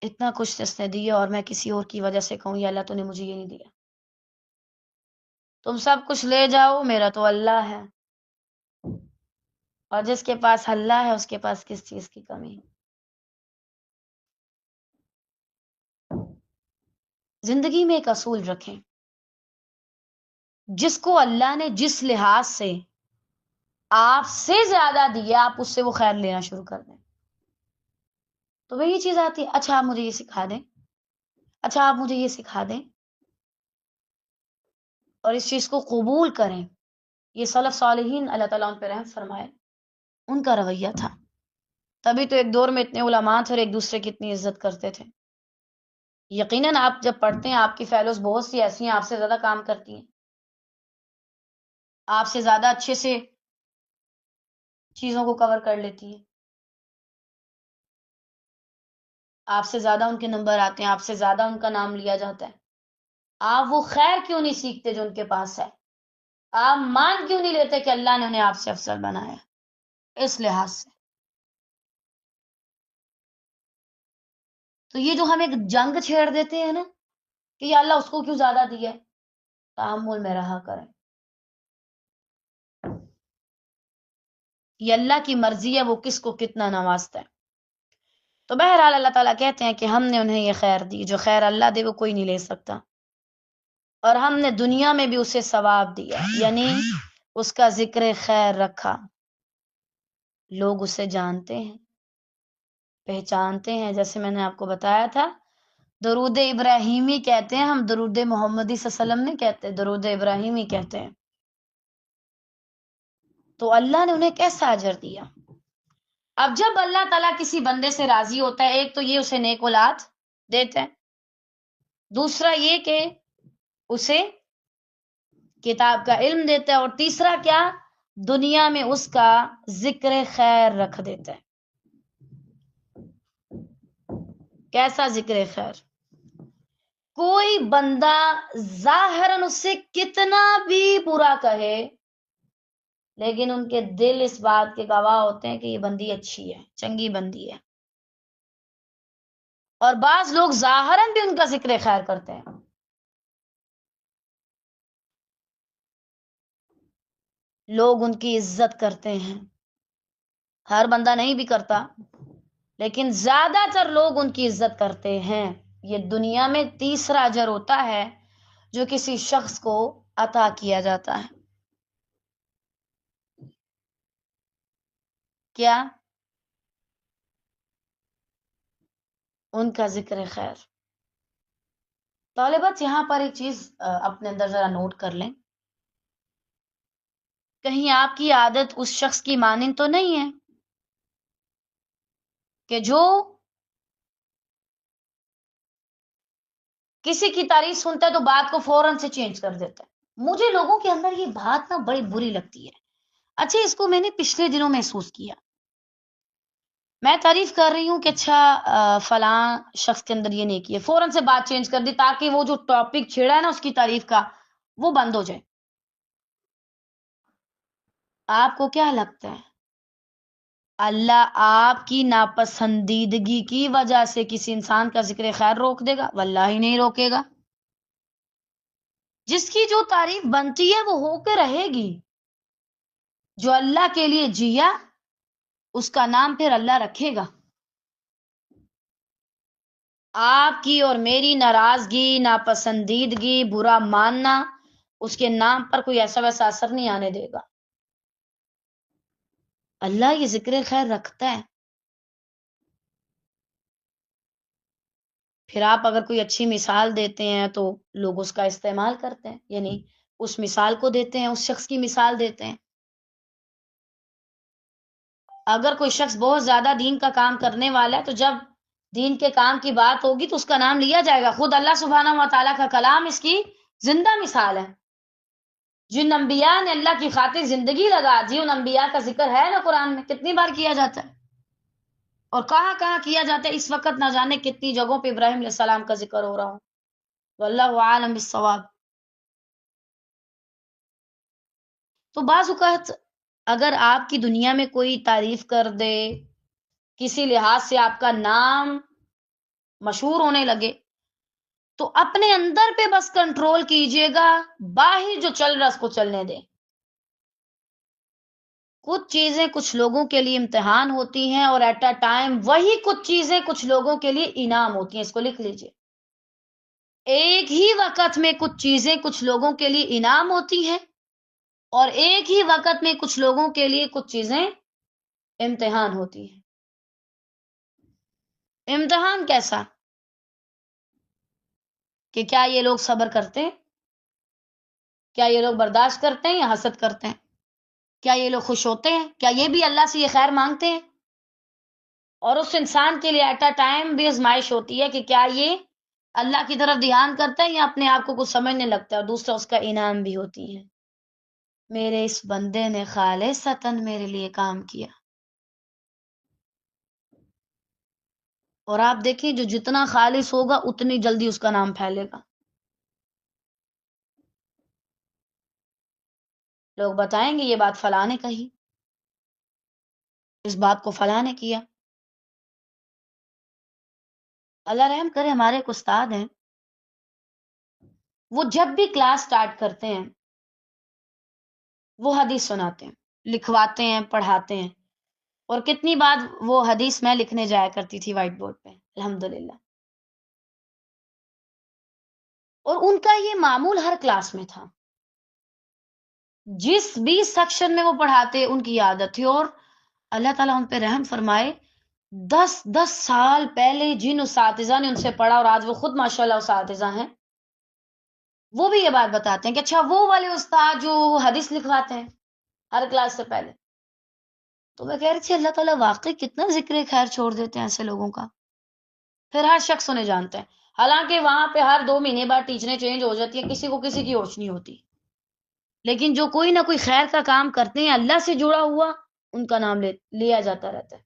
اتنا کچھ اس نے دیا اور میں کسی اور کی وجہ سے کہوں یا اللہ تو نے مجھے یہ نہیں دیا. تم سب کچھ لے جاؤ، میرا تو اللہ ہے، اور جس کے پاس اللہ ہے اس کے پاس کس چیز کی کمی؟ زندگی میں ایک اصول رکھیں، جس کو اللہ نے جس لحاظ سے آپ سے زیادہ دیا، آپ اس سے وہ خیر لینا شروع کر دیں. تو وہ یہ چیز آتی ہے، اچھا آپ مجھے یہ سکھا دیں، اچھا آپ مجھے یہ سکھا دیں، اور اس چیز کو قبول کریں. یہ سلف صالحین اللہ تعالیٰ ان پہ رحم فرمائے، ان کا رویہ تھا. تبھی تو ایک دور میں اتنے علماء تھے اور ایک دوسرے کی اتنی عزت کرتے تھے. یقیناً آپ جب پڑھتے ہیں آپ کی فیلوز بہت سی ایسی ہیں آپ سے زیادہ کام کرتی ہیں، آپ سے زیادہ اچھے سے چیزوں کو کور کر لیتی ہیں، آپ سے زیادہ ان کے نمبر آتے ہیں، آپ سے زیادہ ان کا نام لیا جاتا ہے. آپ وہ خیر کیوں نہیں سیکھتے جو ان کے پاس ہے؟ آپ مان کیوں نہیں لیتے کہ اللہ نے انہیں آپ سے افضل بنایا؟ اس لحاظ سے تو یہ جو ہم ایک جنگ چھیڑ دیتے ہیں نا کہ یا اللہ اس کو کیوں زیادہ دیا ہے، تعامل میں رہا کریں. یہ اللہ کی مرضی ہے وہ کس کو کتنا نوازتا ہے. تو بہرحال اللہ تعالیٰ کہتے ہیں کہ ہم نے انہیں یہ خیر دی، جو خیر اللہ دے وہ کوئی نہیں لے سکتا، اور ہم نے دنیا میں بھی اسے ثواب دیا، یعنی اس کا ذکر خیر رکھا. لوگ اسے جانتے ہیں، پہچانتے ہیں. جیسے میں نے آپ کو بتایا تھا، درود ابراہیمی کہتے ہیں ہم، درود محمدی صلی اللہ علیہ وسلم نہیں کہتے، درود ابراہیمی کہتے ہیں. تو اللہ نے انہیں کیسا اجر دیا؟ اب جب اللہ تعالیٰ کسی بندے سے راضی ہوتا ہے، ایک تو یہ اسے نیک اولاد دیتے ہیں، دوسرا یہ کہ اسے کتاب کا علم دیتا ہے، اور تیسرا کیا؟ دنیا میں اس کا ذکر خیر رکھ دیتا ہے. کیسا ذکر خیر؟ کوئی بندہ ظاہراً اس سے کتنا بھی برا کہے، لیکن ان کے دل اس بات کے گواہ ہوتے ہیں کہ یہ بندی اچھی ہے، چنگی بندی ہے. اور بعض لوگ ظاہراً بھی ان کا ذکر خیر کرتے ہیں. لوگ ان کی عزت کرتے ہیں، ہر بندہ نہیں بھی کرتا، لیکن زیادہ تر لوگ ان کی عزت کرتے ہیں. یہ دنیا میں تیسرا اجر ہوتا ہے جو کسی شخص کو عطا کیا جاتا ہے. کیا؟ ان کا ذکر خیر. طالبات یہاں پر ایک چیز اپنے اندر ذرا نوٹ کر لیں، کہیں آپ کی عادت اس شخص کی مانند تو نہیں ہے کہ جو کسی کی تعریف سنتا ہے تو بات کو فوراً سے چینج کر دیتا ہے. مجھے لوگوں کے اندر یہ بات نا بڑی بری لگتی ہے. اچھا اس کو میں نے پچھلے دنوں محسوس کیا. میں تعریف کر رہی ہوں کہ اچھا فلاں شخص کے اندر یہ نہیں کیا، فوراً سے بات چینج کر دی تاکہ وہ جو ٹاپک چھیڑا ہے نا اس کی تعریف کا وہ بند ہو جائے. آپ کو کیا لگتا ہے اللہ آپ کی ناپسندیدگی کی وجہ سے کسی انسان کا ذکر خیر روک دے گا؟ واللہ ہی نہیں روکے گا. جس کی جو تعریف بنتی ہے وہ ہو کے رہے گی. جو اللہ کے لیے جیا اس کا نام پھر اللہ رکھے گا. آپ کی اور میری ناراضگی، ناپسندیدگی، برا ماننا اس کے نام پر کوئی ایسا ویسا اثر نہیں آنے دے گا۔ اللہ یہ ذکر خیر رکھتا ہے۔ پھر آپ اگر کوئی اچھی مثال دیتے ہیں تو لوگ اس کا استعمال کرتے ہیں، یعنی اس مثال کو دیتے ہیں، اس شخص کی مثال دیتے ہیں۔ اگر کوئی شخص بہت زیادہ دین کا کام کرنے والا ہے تو جب دین کے کام کی بات ہوگی تو اس کا نام لیا جائے گا۔ خود اللہ سبحانہ و تعالیٰ کا کلام اس کی زندہ مثال ہے۔ جن انبیاء نے اللہ کی خاطر زندگی لگا دی، ان انبیاء کا ذکر ہے نا قرآن میں، کتنی بار کیا جاتا ہے اور کہاں کہاں کیا جاتا ہے۔ اس وقت نہ جانے کتنی جگہوں پہ ابراہیم علیہ السلام کا ذکر ہو رہا ہو۔ واللہ عالم بالصواب۔ تو بعض اوقات اگر آپ کی دنیا میں کوئی تعریف کر دے، کسی لحاظ سے آپ کا نام مشہور ہونے لگے، تو اپنے اندر پہ بس کنٹرول کیجئے گا، باہر جو چل رہا اس کو چلنے دیں۔ کچھ چیزیں کچھ لوگوں کے لیے امتحان ہوتی ہیں اور ایٹ اے ٹائم وہی کچھ چیزیں کچھ لوگوں کے لیے انعام ہوتی ہیں۔ اس کو لکھ لیجئے، ایک ہی وقت میں کچھ چیزیں کچھ لوگوں کے لیے انعام ہوتی ہیں اور ایک ہی وقت میں کچھ لوگوں کے لیے کچھ چیزیں امتحان ہوتی ہیں۔ امتحان کیسا؟ کہ کیا یہ لوگ صبر کرتے ہیں؟ کیا یہ لوگ برداشت کرتے ہیں یا حسد کرتے ہیں؟ کیا یہ لوگ خوش ہوتے ہیں؟ کیا یہ بھی اللہ سے یہ خیر مانگتے ہیں؟ اور اس انسان کے لیے ایٹ اے ٹائم بھی آزمائش ہوتی ہے کہ کیا یہ اللہ کی طرف دھیان کرتا ہے یا اپنے آپ کو کچھ سمجھنے لگتا ہے، اور دوسرا اس کا انعام بھی ہوتی ہے۔ میرے اس بندے نے خالصتاً میرے لیے کام کیا۔ اور آپ دیکھیں جو جتنا خالص ہوگا اتنی جلدی اس کا نام پھیلے گا۔ لوگ بتائیں گے یہ بات فلاں نے کہی، اس بات کو فلاں نے کیا۔ اللہ رحم کرے، ہمارے ایک استاد ہیں، وہ جب بھی کلاس سٹارٹ کرتے ہیں وہ حدیث سناتے ہیں، لکھواتے ہیں، پڑھاتے ہیں، اور کتنی بار وہ حدیث میں لکھنے جایا کرتی تھی وائٹ بورڈ پہ، الحمدللہ۔ اور ان کا یہ معمول ہر کلاس میں تھا، جس بھی سیکشن میں وہ پڑھاتے ان کی عادت تھی۔ اور اللہ تعالیٰ ان پہ رحم فرمائے، 10 سال پہلے جن اساتذہ نے ان سے پڑھا اور آج وہ خود ماشاءاللہ اساتذہ ہیں، وہ بھی یہ بات بتاتے ہیں کہ اچھا وہ والے استاد جو حدیث لکھواتے ہیں ہر کلاس سے پہلے، تو میں کہہ رہی تھی اللہ تعالیٰ واقعی کتنا ذکر خیر چھوڑ دیتے ہیں ایسے لوگوں کا۔ پھر ہر شخص انہیں جانتا ہے، حالانکہ وہاں پہ ہر 2 مہینے بعد ٹیچریں چینج ہو جاتی ہیں، کسی کو کسی کی ہوش نہیں ہوتی، لیکن جو کوئی نہ کوئی خیر کا کام کرتے ہیں اللہ سے جڑا ہوا، ان کا نام لیا جاتا رہتا ہے۔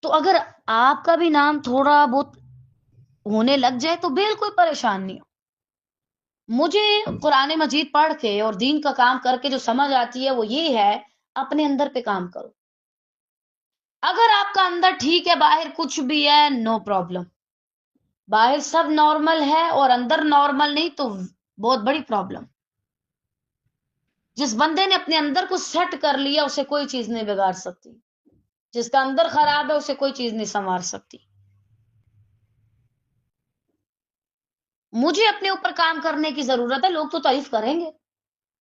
تو اگر آپ کا بھی نام تھوڑا بہت ہونے لگ جائے تو بالکل پریشان نہیں ہو۔ مجھے قرآن مجید پڑھ کے اور دین کا کام کر کے جو سمجھ آتی ہے وہ یہ ہے، اپنے اندر پہ کام کرو۔ اگر آپ کا اندر ٹھیک ہے، باہر کچھ بھی ہے، نو پرابلم۔ باہر سب نارمل ہے اور اندر نارمل نہیں تو بہت بڑی پرابلم۔ جس بندے نے اپنے اندر کو سیٹ کر لیا اسے کوئی چیز نہیں بگاڑ سکتی، جس کا اندر خراب ہے اسے کوئی چیز نہیں سنوار سکتی۔ مجھے اپنے اوپر کام کرنے کی ضرورت ہے۔ لوگ تو تعریف کریں گے،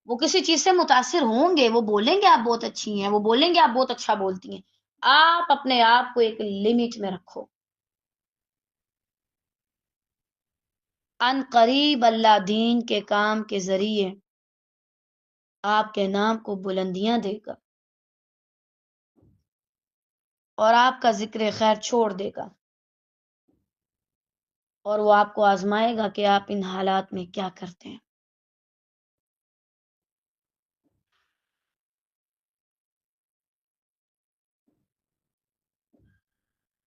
وہ کسی چیز سے متاثر ہوں گے، وہ بولیں گے آپ بہت اچھی ہیں، وہ بولیں گے آپ بہت اچھا بولتی ہیں۔ آپ اپنے آپ کو ایک لمٹ میں رکھو۔ ان قریب اللہ دین کے کام کے ذریعے آپ کے نام کو بلندیاں دے گا اور آپ کا ذکر خیر چھوڑ دے گا، اور وہ آپ کو آزمائے گا کہ آپ ان حالات میں کیا کرتے ہیں۔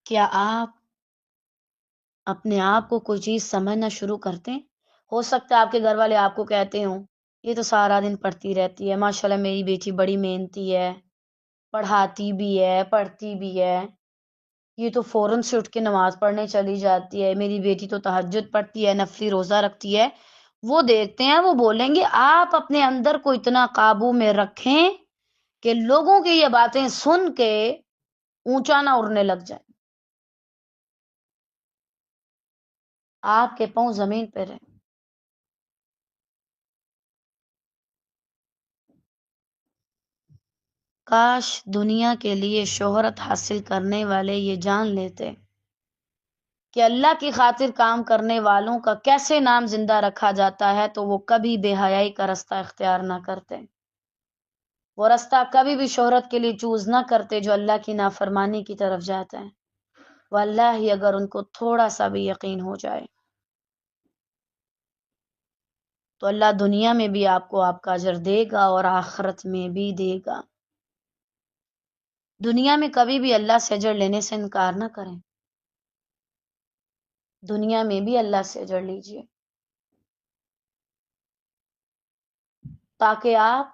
کیا آپ اپنے آپ کو کوئی چیز سمجھنا شروع کرتے ہیں؟ ہو سکتا ہے آپ کے گھر والے آپ کو کہتے ہوں یہ تو سارا دن پڑھتی رہتی ہے، ماشاءاللہ میری بیٹی بڑی محنتی ہے، پڑھاتی بھی ہے، پڑھتی بھی ہے، یہ تو فوراً سے اٹھ کے نماز پڑھنے چلی جاتی ہے، میری بیٹی تو تہجد پڑھتی ہے، نفلی روزہ رکھتی ہے۔ وہ دیکھتے ہیں، وہ بولیں گے۔ آپ اپنے اندر کو اتنا قابو میں رکھیں کہ لوگوں کی یہ باتیں سن کے اونچا نہ اڑنے لگ جائیں۔ آپ کے پاؤں زمین پہ رہیں۔ کاش دنیا کے لیے شہرت حاصل کرنے والے یہ جان لیتے کہ اللہ کی خاطر کام کرنے والوں کا کیسے نام زندہ رکھا جاتا ہے، تو وہ کبھی بے حیائی کا رستہ اختیار نہ کرتے، وہ رستہ کبھی بھی شہرت کے لیے چوز نہ کرتے جو اللہ کی نافرمانی کی طرف جاتا ہے۔ واللہ اگر ان کو تھوڑا سا بھی یقین ہو جائے تو اللہ دنیا میں بھی آپ کو آپ کا اجر دے گا اور آخرت میں بھی دے گا۔ دنیا میں کبھی بھی اللہ سے اجر لینے سے انکار نہ کریں، دنیا میں بھی اللہ سے اجر لیجئے تاکہ آپ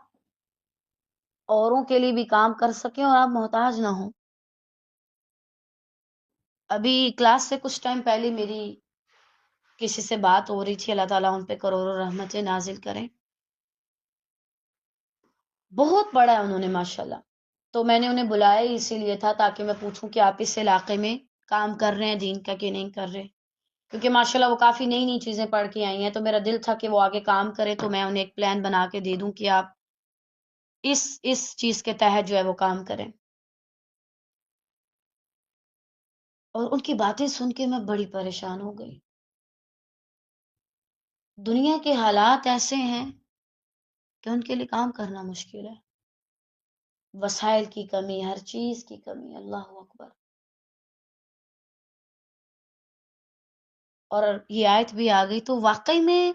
اوروں کے لیے بھی کام کر سکیں اور آپ محتاج نہ ہوں۔ ابھی کلاس سے کچھ ٹائم پہلے میری کسی سے بات ہو رہی تھی، اللہ تعالیٰ ان پہ کروڑوں رحمتیں نازل کریں، بہت بڑا ہے انہوں نے ماشاءاللہ۔ تو میں نے انہیں بلایا ہی اسی لیے تھا تاکہ میں پوچھوں کہ آپ اس علاقے میں کام کر رہے ہیں دین کا کہ نہیں کر رہے، کیونکہ ماشاءاللہ وہ کافی نئی نئی چیزیں پڑھ کے آئی ہیں، تو میرا دل تھا کہ وہ آگے کام کرے تو میں انہیں ایک پلان بنا کے دے دوں کہ آپ اس چیز کے تحت جو ہے وہ کام کریں۔ اور ان کی باتیں سن کے میں بڑی پریشان ہو گئی۔ دنیا کے حالات ایسے ہیں کہ ان کے لیے کام کرنا مشکل ہے، وسائل کی کمی، ہر چیز کی کمی، اللہ اکبر۔ اور یہ آیت بھی آ گئی تو واقعی میں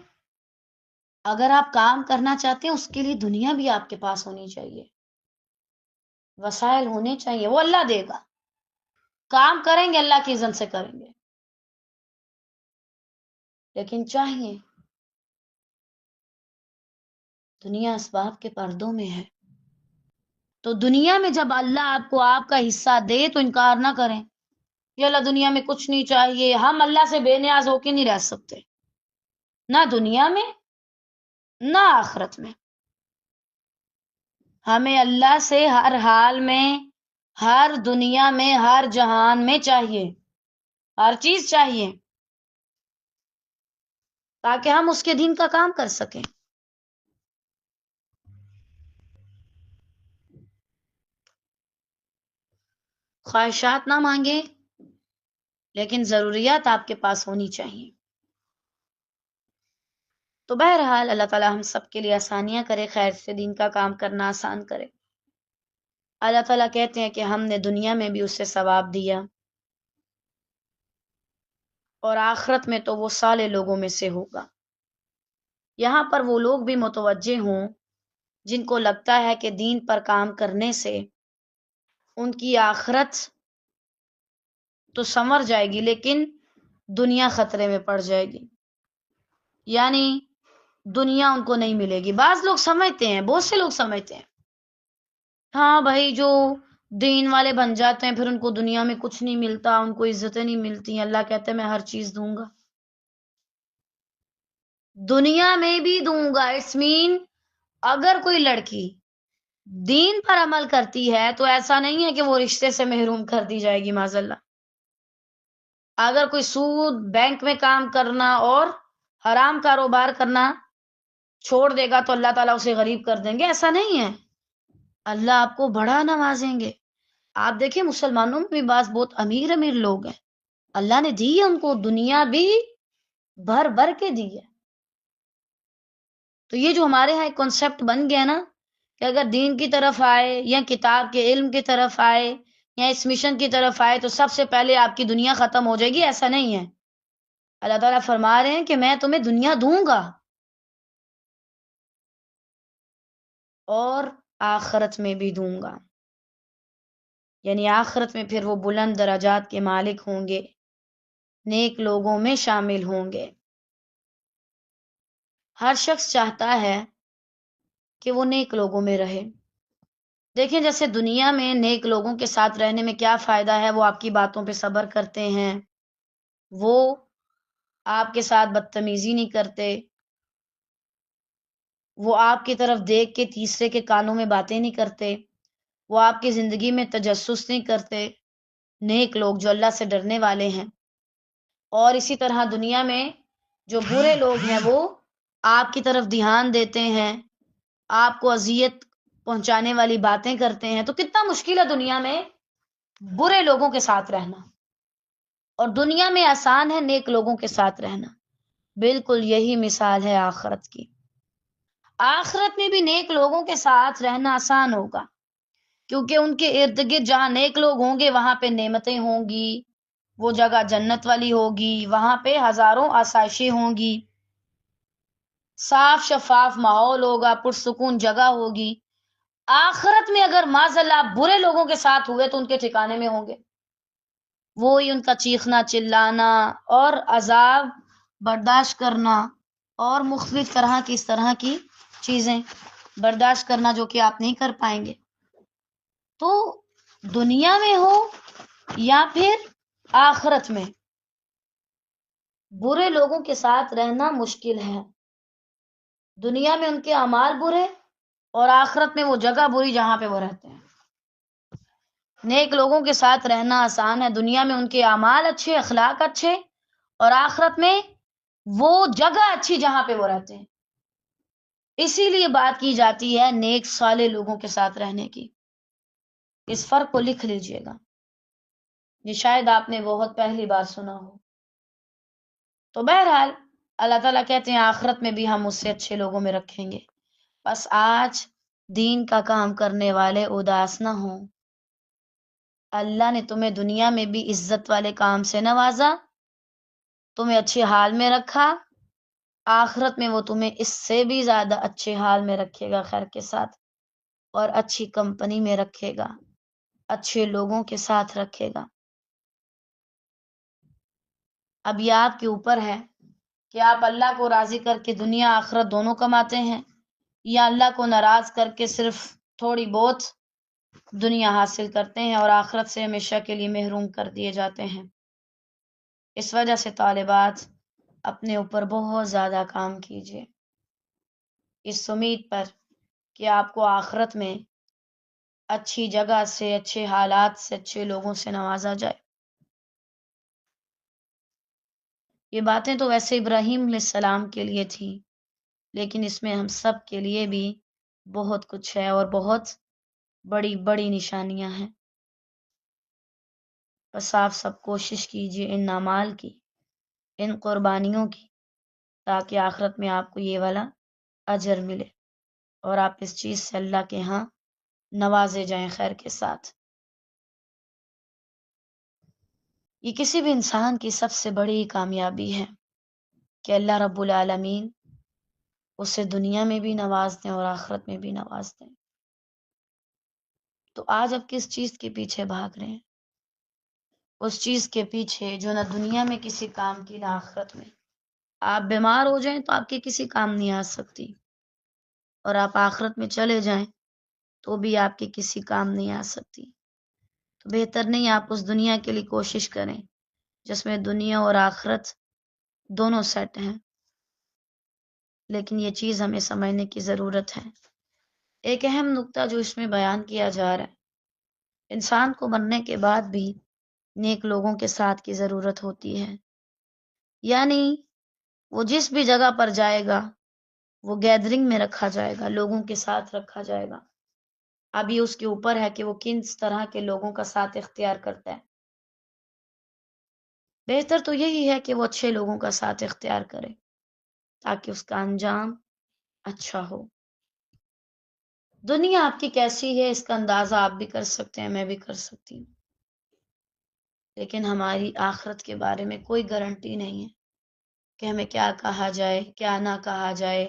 اگر آپ کام کرنا چاہتے ہیں اس کے لیے دنیا بھی آپ کے پاس ہونی چاہیے، وسائل ہونے چاہیے، وہ اللہ دے گا۔ کام کریں گے اللہ کی اذن سے کریں گے، لیکن چاہیے دنیا اسباب کے پردوں میں ہے، تو دنیا میں جب اللہ آپ کو آپ کا حصہ دے تو انکار نہ کریں، یہ اللہ دنیا میں کچھ نہیں چاہیے، ہم اللہ سے بے نیاز ہو کے نہیں رہ سکتے، نہ دنیا میں نہ آخرت میں۔ ہمیں اللہ سے ہر حال میں، ہر دنیا میں، ہر جہان میں چاہیے، ہر چیز چاہیے تاکہ ہم اس کے دین کا کام کر سکیں۔ خواہشات نہ مانگیں، لیکن ضروریات آپ کے پاس ہونی چاہیے۔ تو بہرحال اللہ تعالیٰ ہم سب کے لیے آسانیاں کرے، خیر سے دین کا کام کرنا آسان کرے۔ اللہ تعالیٰ کہتے ہیں کہ ہم نے دنیا میں بھی اسے ثواب دیا اور آخرت میں تو وہ صالح لوگوں میں سے ہوگا۔ یہاں پر وہ لوگ بھی متوجہ ہوں جن کو لگتا ہے کہ دین پر کام کرنے سے ان کی آخرت تو سنور جائے گی لیکن دنیا خطرے میں پڑ جائے گی، یعنی دنیا ان کو نہیں ملے گی۔ بعض لوگ سمجھتے ہیں، بہت سے لوگ سمجھتے ہیں ہاں بھائی جو دین والے بن جاتے ہیں پھر ان کو دنیا میں کچھ نہیں ملتا، ان کو عزتیں نہیں ملتی، اللہ کہتے ہیں میں ہر چیز دوں گا، دنیا میں بھی دوں گا۔ اٹس مین اگر کوئی لڑکی دین پر عمل کرتی ہے تو ایسا نہیں ہے کہ وہ رشتے سے محروم کر دی جائے گی معاذ اللہ۔ اگر کوئی سود بینک میں کام کرنا اور حرام کاروبار کرنا چھوڑ دے گا تو اللہ تعالیٰ اسے غریب کر دیں گے، ایسا نہیں ہے، اللہ آپ کو بڑا نوازیں گے۔ آپ دیکھیں مسلمانوں میں بھی بعض بہت امیر امیر لوگ ہیں، اللہ نے دی ہے ان کو دنیا بھی بھر بھر کے دی ہے۔ تو یہ جو ہمارے ہاں ایک کنسپٹ بن گیا نا کہ اگر دین کی طرف آئے یا کتاب کے علم کی طرف آئے یا اس مشن کی طرف آئے تو سب سے پہلے آپ کی دنیا ختم ہو جائے گی، ایسا نہیں ہے۔ اللہ تعالیٰ فرما رہے ہیں کہ میں تمہیں دنیا دوں گا اور آخرت میں بھی دوں گا، یعنی آخرت میں پھر وہ بلند درجات کے مالک ہوں گے، نیک لوگوں میں شامل ہوں گے۔ ہر شخص چاہتا ہے کہ وہ نیک لوگوں میں رہے۔ دیکھیں جیسے دنیا میں نیک لوگوں کے ساتھ رہنے میں کیا فائدہ ہے، وہ آپ کی باتوں پہ صبر کرتے ہیں، وہ آپ کے ساتھ بدتمیزی نہیں کرتے، وہ آپ کی طرف دیکھ کے تیسرے کے کانوں میں باتیں نہیں کرتے، وہ آپ کی زندگی میں تجسس نہیں کرتے۔ نیک لوگ جو اللہ سے ڈرنے والے ہیں اور اسی طرح دنیا میں جو برے لوگ ہیں وہ آپ کی طرف دھیان دیتے ہیں، آپ کو اذیت پہنچانے والی باتیں کرتے ہیں، تو کتنا مشکل ہے دنیا میں برے لوگوں کے ساتھ رہنا، اور دنیا میں آسان ہے نیک لوگوں کے ساتھ رہنا۔ بالکل یہی مثال ہے آخرت کی۔ آخرت میں بھی نیک لوگوں کے ساتھ رہنا آسان ہوگا، کیونکہ ان کے ارد گرد جہاں نیک لوگ ہوں گے وہاں پہ نعمتیں ہوں گی، وہ جگہ جنت والی ہوگی، وہاں پہ ہزاروں آسائشیں ہوں گی، صاف شفاف ماحول ہوگا، پرسکون جگہ ہوگی۔ آخرت میں اگر معاذ اللہ آپ برے لوگوں کے ساتھ ہوئے تو ان کے ٹھکانے میں ہوں گے، وہی ان کا چیخنا چلانا اور عذاب برداشت کرنا، اور مختلف طرح کی اس طرح کی چیزیں برداشت کرنا جو کہ آپ نہیں کر پائیں گے۔ تو دنیا میں ہو یا پھر آخرت میں، برے لوگوں کے ساتھ رہنا مشکل ہے۔ دنیا میں ان کے اعمال برے، اور آخرت میں وہ جگہ بری جہاں پہ وہ رہتے ہیں۔ نیک لوگوں کے ساتھ رہنا آسان ہے، دنیا میں ان کے اعمال اچھے، اخلاق اچھے، اور آخرت میں وہ جگہ اچھی جہاں پہ وہ رہتے ہیں۔ اسی لیے بات کی جاتی ہے نیک صالح لوگوں کے ساتھ رہنے کی۔ اس فرق کو لکھ لیجئے گا، یہ شاید آپ نے بہت پہلی بار سنا ہو۔ تو بہرحال اللہ تعالیٰ کہتے ہیں آخرت میں بھی ہم اس سے اچھے لوگوں میں رکھیں گے۔ بس آج دین کا کام کرنے والے اداس نہ ہوں۔ اللہ نے تمہیں دنیا میں بھی عزت والے کام سے نوازا، تمہیں اچھے حال میں رکھا، آخرت میں وہ تمہیں اس سے بھی زیادہ اچھے حال میں رکھے گا، خیر کے ساتھ، اور اچھی کمپنی میں رکھے گا، اچھے لوگوں کے ساتھ رکھے گا۔ اب یہ آپ کے اوپر ہے کہ آپ اللہ کو راضی کر کے دنیا آخرت دونوں کماتے ہیں، یا اللہ کو ناراض کر کے صرف تھوڑی بہت دنیا حاصل کرتے ہیں اور آخرت سے ہمیشہ کے لیے محروم کر دیے جاتے ہیں۔ اس وجہ سے طالبات اپنے اوپر بہت زیادہ کام کیجیے، اس امید پر کہ آپ کو آخرت میں اچھی جگہ سے، اچھے حالات سے، اچھے لوگوں سے نوازا جائے۔ یہ باتیں تو ویسے ابراہیم علیہ السلام کے لیے تھی، لیکن اس میں ہم سب کے لیے بھی بہت کچھ ہے، اور بہت بڑی بڑی نشانیاں ہیں۔ بس آپ سب کوشش کیجیے ان اعمال کی، ان قربانیوں کی، تاکہ آخرت میں آپ کو یہ والا اجر ملے، اور آپ اس چیز سے اللہ کے ہاں نوازے جائیں خیر کے ساتھ۔ یہ کسی بھی انسان کی سب سے بڑی کامیابی ہے کہ اللہ رب العالمین اسے دنیا میں بھی نواز دیں اور آخرت میں بھی نواز دیں۔ تو آج اب کس چیز کے پیچھے بھاگ رہے ہیں؟ اس چیز کے پیچھے جو نہ دنیا میں کسی کام کی نہ آخرت میں۔ آپ بیمار ہو جائیں تو آپ کے کسی کام نہیں آ سکتی، اور آپ آخرت میں چلے جائیں تو بھی آپ کے کسی کام نہیں آ سکتی۔ تو بہتر نہیں آپ اس دنیا کے لیے کوشش کریں جس میں دنیا اور آخرت دونوں سیٹ ہیں، لیکن یہ چیز ہمیں سمجھنے کی ضرورت ہے۔ ایک اہم نقطہ جو اس میں بیان کیا جا رہا ہے، انسان کو مرنے کے بعد بھی نیک لوگوں کے ساتھ کی ضرورت ہوتی ہے، یعنی وہ جس بھی جگہ پر جائے گا وہ گیدرنگ میں رکھا جائے گا، لوگوں کے ساتھ رکھا جائے گا۔ اب یہ اس کے اوپر ہے کہ وہ کس طرح کے لوگوں کا ساتھ اختیار کرتا ہے۔ بہتر تو یہی ہے کہ وہ اچھے لوگوں کا ساتھ اختیار کرے تاکہ اس کا انجام اچھا ہو۔ دنیا آپ کی کیسی ہے اس کا اندازہ آپ بھی کر سکتے ہیں، میں بھی کر سکتی ہوں، لیکن ہماری آخرت کے بارے میں کوئی گارنٹی نہیں ہے کہ ہمیں کیا کہا جائے، کیا نہ کہا جائے،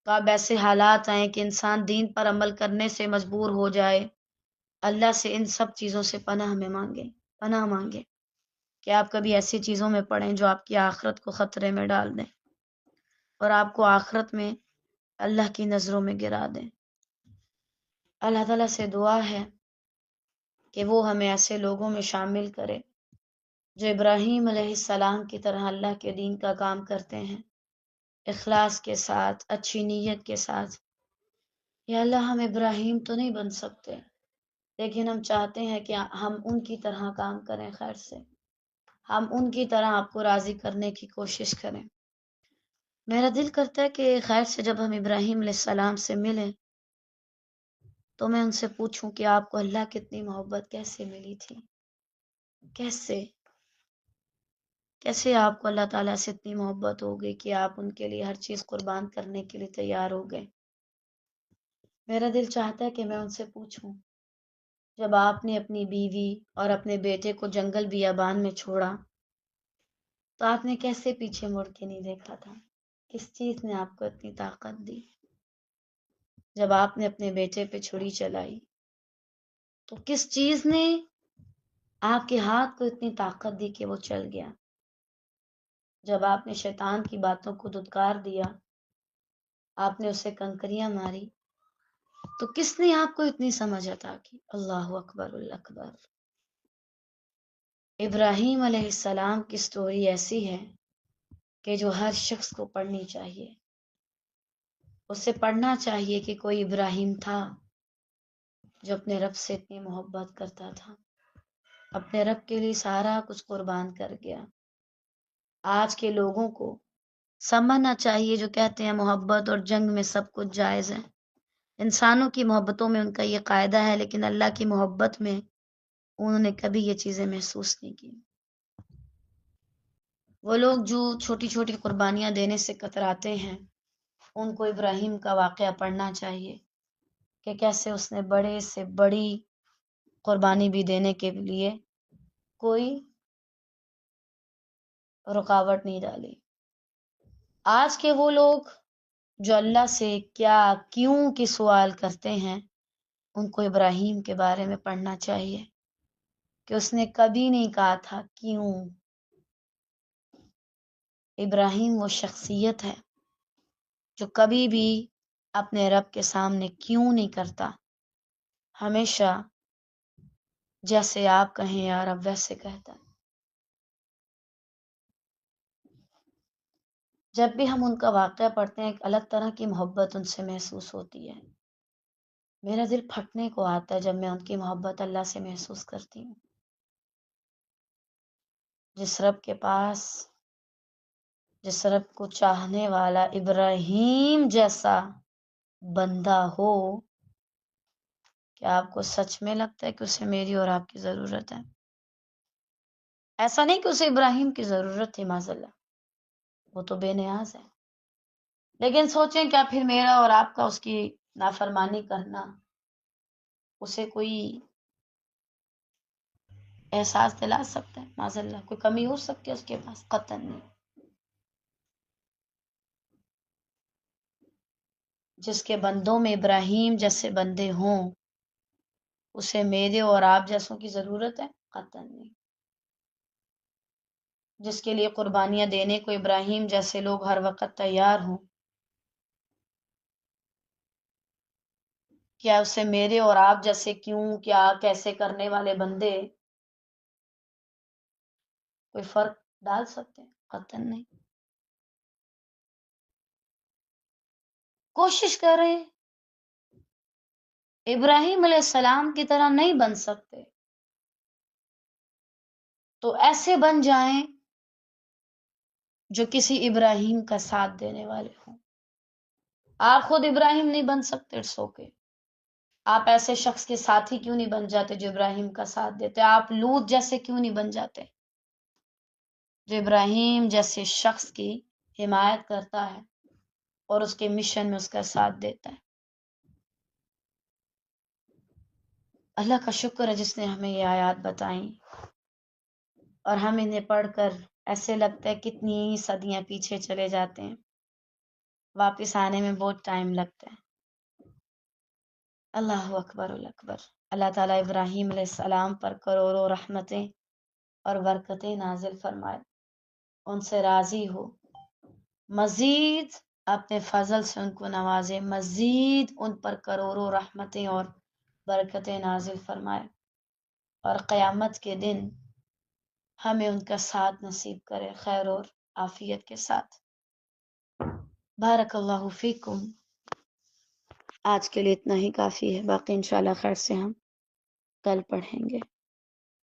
کب ایسے حالات آئیں کہ انسان دین پر عمل کرنے سے مجبور ہو جائے۔ اللہ سے ان سب چیزوں سے پناہ مانگے کہ آپ کبھی ایسی چیزوں میں پڑیں جو آپ کی آخرت کو خطرے میں ڈال دیں اور آپ کو آخرت میں اللہ کی نظروں میں گرا دیں۔ اللہ تعالیٰ سے دعا ہے کہ وہ ہمیں ایسے لوگوں میں شامل کرے جو ابراہیم علیہ السلام کی طرح اللہ کے دین کا کام کرتے ہیں، اخلاص کے ساتھ، اچھی نیت کے ساتھ۔ یا اللہ ہم ابراہیم تو نہیں بن سکتے، لیکن ہم چاہتے ہیں کہ ہم ان کی طرح کام کریں خیر سے، ہم ان کی طرح آپ کو راضی کرنے کی کوشش کریں۔ میرا دل کرتا ہے کہ خیر سے جب ہم ابراہیم علیہ السلام سے ملیں تو میں ان سے پوچھوں کہ آپ کو اللہ کی اتنی محبت کیسے ملی تھی؟ کیسے آپ کو اللہ تعالیٰ سے اتنی محبت ہو گئی کہ آپ ان کے لیے ہر چیز قربان کرنے کے لیے تیار ہو گئے؟ میرا دل چاہتا ہے کہ میں ان سے پوچھوں، جب آپ نے اپنی بیوی اور اپنے بیٹے کو جنگل بیابان میں چھوڑا تو آپ نے کیسے پیچھے مڑ کے نہیں دیکھا تھا؟ کس چیز نے آپ کو اتنی طاقت دی؟ جب آپ نے اپنے بیٹے پہ چھری چلائی تو کس چیز نے آپ کے ہاتھ کو اتنی طاقت دی کہ وہ چل گیا؟ جب آپ نے شیطان کی باتوں کو دھتکار دیا، آپ نے اسے کنکریاں ماری، تو کس نے آپ کو اتنی سمجھ عطا کی؟ اللہ اکبر اللہ اکبر۔ ابراہیم علیہ السلام کی سٹوری ایسی ہے کہ جو ہر شخص کو پڑھنی چاہیے۔ اسے پڑھنا چاہیے کہ کوئی ابراہیم تھا جو اپنے رب سے اتنی محبت کرتا تھا، اپنے رب کے لیے سارا کچھ قربان کر گیا۔ آج کے لوگوں کو سمجھنا چاہیے جو کہتے ہیں محبت اور جنگ میں سب کچھ جائز ہے۔ انسانوں کی محبتوں میں ان کا یہ قاعدہ ہے، لیکن اللہ کی محبت میں انہوں نے کبھی یہ چیزیں محسوس نہیں کی۔ وہ لوگ جو چھوٹی چھوٹی قربانیاں دینے سے کتراتے ہیں، ان کو ابراہیم کا واقعہ پڑھنا چاہیے کہ کیسے اس نے بڑے سے بڑی قربانی بھی دینے کے لیے کوئی رکاوٹ نہیں ڈالی۔ آج کے وہ لوگ جو اللہ سے کیا کیوں کی سوال کرتے ہیں، ان کو ابراہیم کے بارے میں پڑھنا چاہیے کہ اس نے کبھی نہیں کہا تھا کیوں۔ ابراہیم وہ شخصیت ہے جو کبھی بھی اپنے رب کے سامنے کیوں نہیں کرتا، ہمیشہ جیسے آپ کہیں یا رب ویسے کہتا ہے۔ جب بھی ہم ان کا واقعہ پڑھتے ہیں ایک الگ طرح کی محبت ان سے محسوس ہوتی ہے۔ میرا دل پھٹنے کو آتا ہے جب میں ان کی محبت اللہ سے محسوس کرتی ہوں۔ جس رب کے پاس، جس رب کو چاہنے والا ابراہیم جیسا بندہ ہو، کیا آپ کو سچ میں لگتا ہے کہ اسے میری اور آپ کی ضرورت ہے؟ ایسا نہیں کہ اسے ابراہیم کی ضرورت تھی، معاذ اللہ، وہ تو بے نیاز ہے، لیکن سوچیں کیا پھر میرا اور آپ کا اس کی نافرمانی کرنا اسے کوئی احساس دلا سکتا ہے؟ معاذ اللہ کوئی کمی ہو سکتی ہے اس کے پاس؟ قطعاً نہیں۔ جس کے بندوں میں ابراہیم جیسے بندے ہوں، اسے میرے اور آپ جیسوں کی ضرورت ہے؟ قطعاً نہیں۔ جس کے لیے قربانیاں دینے کو ابراہیم جیسے لوگ ہر وقت تیار ہوں، کیا اسے میرے اور آپ جیسے کیوں کیا کیسے کرنے والے بندے کوئی فرق ڈال سکتے ہیں؟ قطعاً نہیں۔ کوشش کریں ابراہیم علیہ السلام کی طرح نہیں بن سکتے تو ایسے بن جائیں جو کسی ابراہیم کا ساتھ دینے والے ہوں۔ آپ خود ابراہیم نہیں بن سکتے، اٹس اوکے، آپ ایسے شخص کے ساتھی کیوں نہیں بن جاتے جو ابراہیم کا ساتھ دیتے؟ آپ لوط جیسے کیوں نہیں بن جاتے جو ابراہیم جیسے شخص کی حمایت کرتا ہے اور اس کے مشن میں اس کا ساتھ دیتا ہے؟ اللہ کا شکر ہے جس نے ہمیں یہ آیات بتائیں، اور ہم انہیں پڑھ کر ایسے لگتا ہے کتنی صدیاں پیچھے چلے جاتے ہیں، واپس آنے میں بہت ٹائم لگتا ہے۔ اللہ اکبر اللہ اکبر۔ اللہ تعالیٰ ابراہیم علیہ السلام پر کروڑوں رحمتیں اور برکتیں نازل فرمائے، ان سے راضی ہو، مزید اپنے فضل سے ان کو نوازے، مزید ان پر کروڑوں رحمتیں اور برکتیں نازل فرمائے، اور قیامت کے دن ہمیں ان کا ساتھ نصیب کرے خیر اور عافیت کے ساتھ۔ بارک اللہ فیکم۔ آج کے لیے اتنا ہی کافی ہے، باقی انشاءاللہ خیر سے ہم کل پڑھیں گے۔